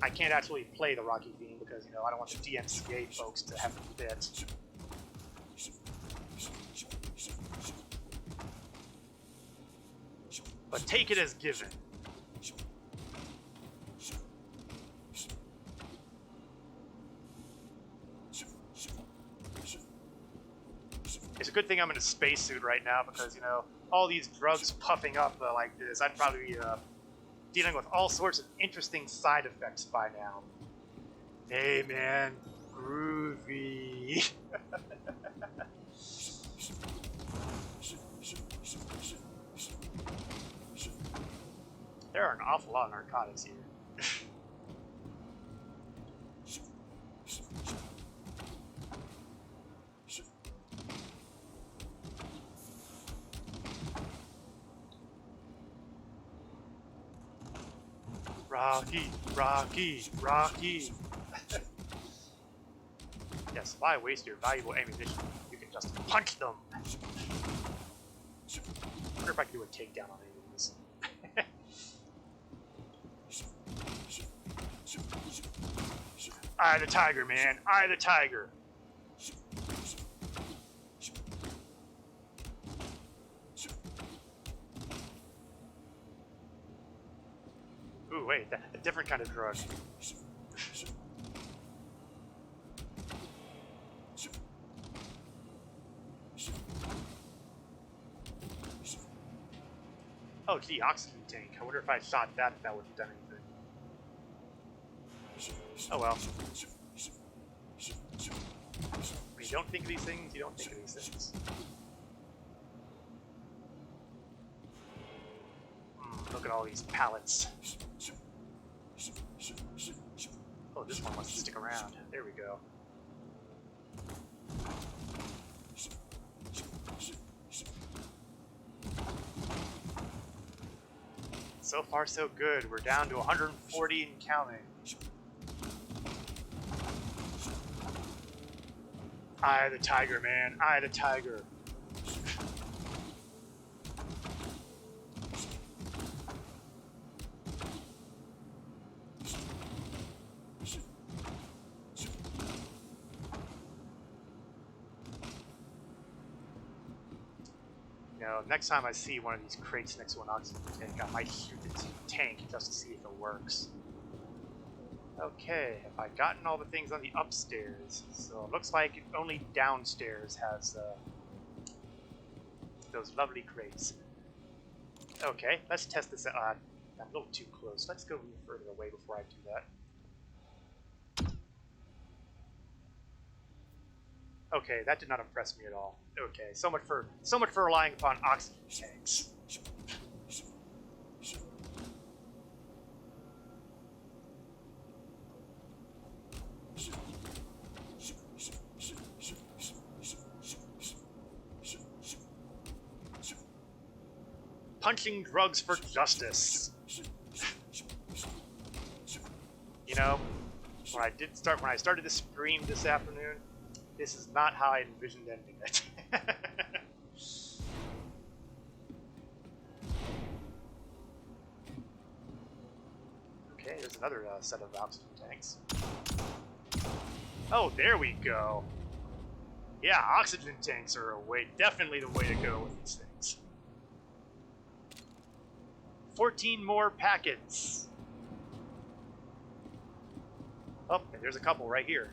I can't actually play the Rocky theme because, you know, I don't want the DMCA folks to have to fit. But take it as given. It's a good thing I'm in a spacesuit right now because, you know, all these drugs puffing up like this, I'd probably be dealing with all sorts of interesting side effects by now. Hey man, groovy. There are an awful lot of narcotics here. Rocky, Rocky, Rocky. Yes, why waste your valuable ammunition? You can just punch them. I wonder if I can do a takedown on any of these. Eye the tiger, man. Eye the tiger. Ooh, wait, a different kind of drug. Oh, gee, oxygen tank. I wonder if I shot that, if that would have done anything. Oh well. When you don't think of these things, you don't think of these things. Look at all these pallets. Oh, this one wants to stick around. There we go. So far, so good. We're down to 140 and counting. Eye the tiger, man. Eye the tiger. You know, next time I see one of these crates next to an oxygen tank, I might shoot the tank just to see if it works. Okay, have I gotten all the things on the upstairs? So it looks like only downstairs has those lovely crates. Okay, let's test this out. I'm a little too close. Let's go a little further away before I do that. Okay, that did not impress me at all. Okay, so much for relying upon oxygen tanks. Punching drugs for justice. You know, when I started this stream this afternoon, this is not how I envisioned ending it. Okay, there's another set of oxygen tanks. Oh, there we go. Yeah, oxygen tanks are definitely the way to go with these things. 14 more packets. Oh, and there's a couple right here.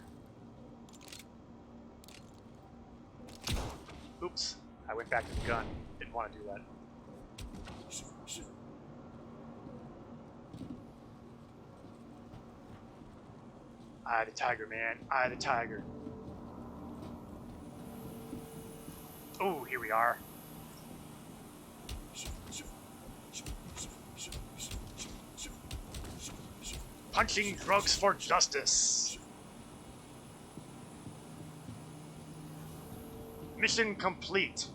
Oops, I went back to the gun. Didn't want to do that. Eye the tiger, man. Eye the tiger. Oh, here we are. Punching drugs for justice. Mission complete.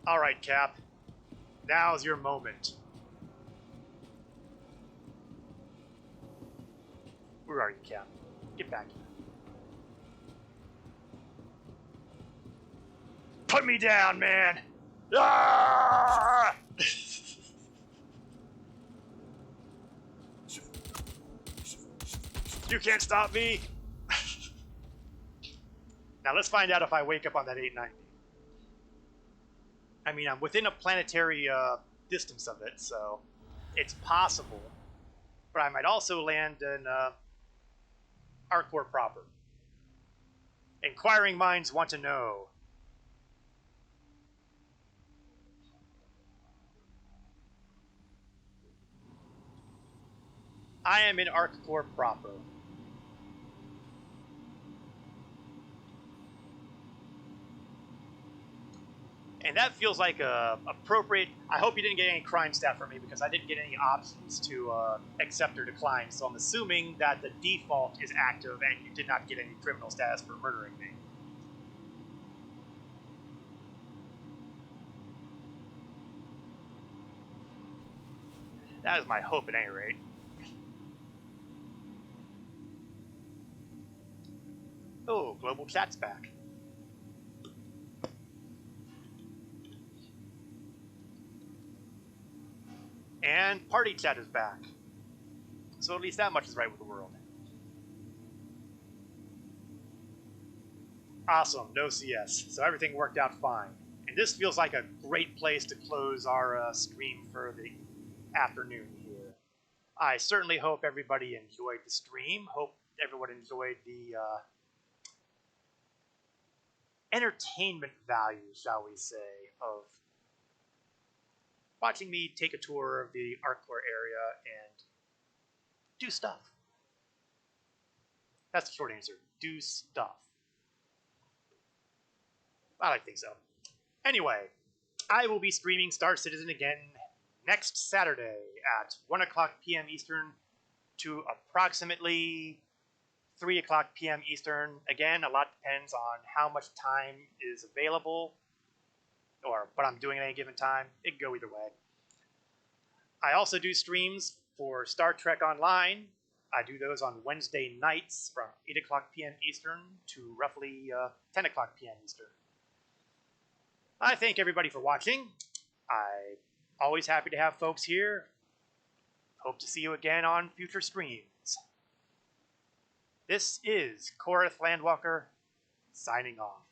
All right, Cap. Now's your moment. Where are you, Cap? Get back here. Put me down, man! Ah! You can't stop me! Now let's find out if I wake up on that 890. I mean, I'm within a planetary distance of it, so it's possible. But I might also land in Arcor proper. Inquiring minds want to know. I am in Arcor proper. And that feels like a appropriate. I hope you didn't get any crime stat from me because I didn't get any options to accept or decline. So I'm assuming that the default is active and you did not get any criminal status for murdering me. That is my hope at any rate. Oh, global chat's back. And party chat is back. So at least that much is right with the world. Awesome, no CS. So everything worked out fine. And this feels like a great place to close our stream for the afternoon here. I certainly hope everybody enjoyed the stream. Hope everyone enjoyed the entertainment value, shall we say, of watching me take a tour of the Arcor area and do stuff. That's the short answer. Do stuff. I like to think so. Anyway, I will be streaming Star Citizen again next Saturday at 1 o'clock p.m. Eastern to approximately 3 o'clock p.m. Eastern. Again, a lot depends on how much time is available or what I'm doing at any given time. It can go either way. I also do streams for Star Trek Online. I do those on Wednesday nights from 8 o'clock p.m. Eastern to roughly 10 o'clock p.m. Eastern. I thank everybody for watching. I'm always happy to have folks here. Hope to see you again on future streams. This is Korath Landwalker, signing off.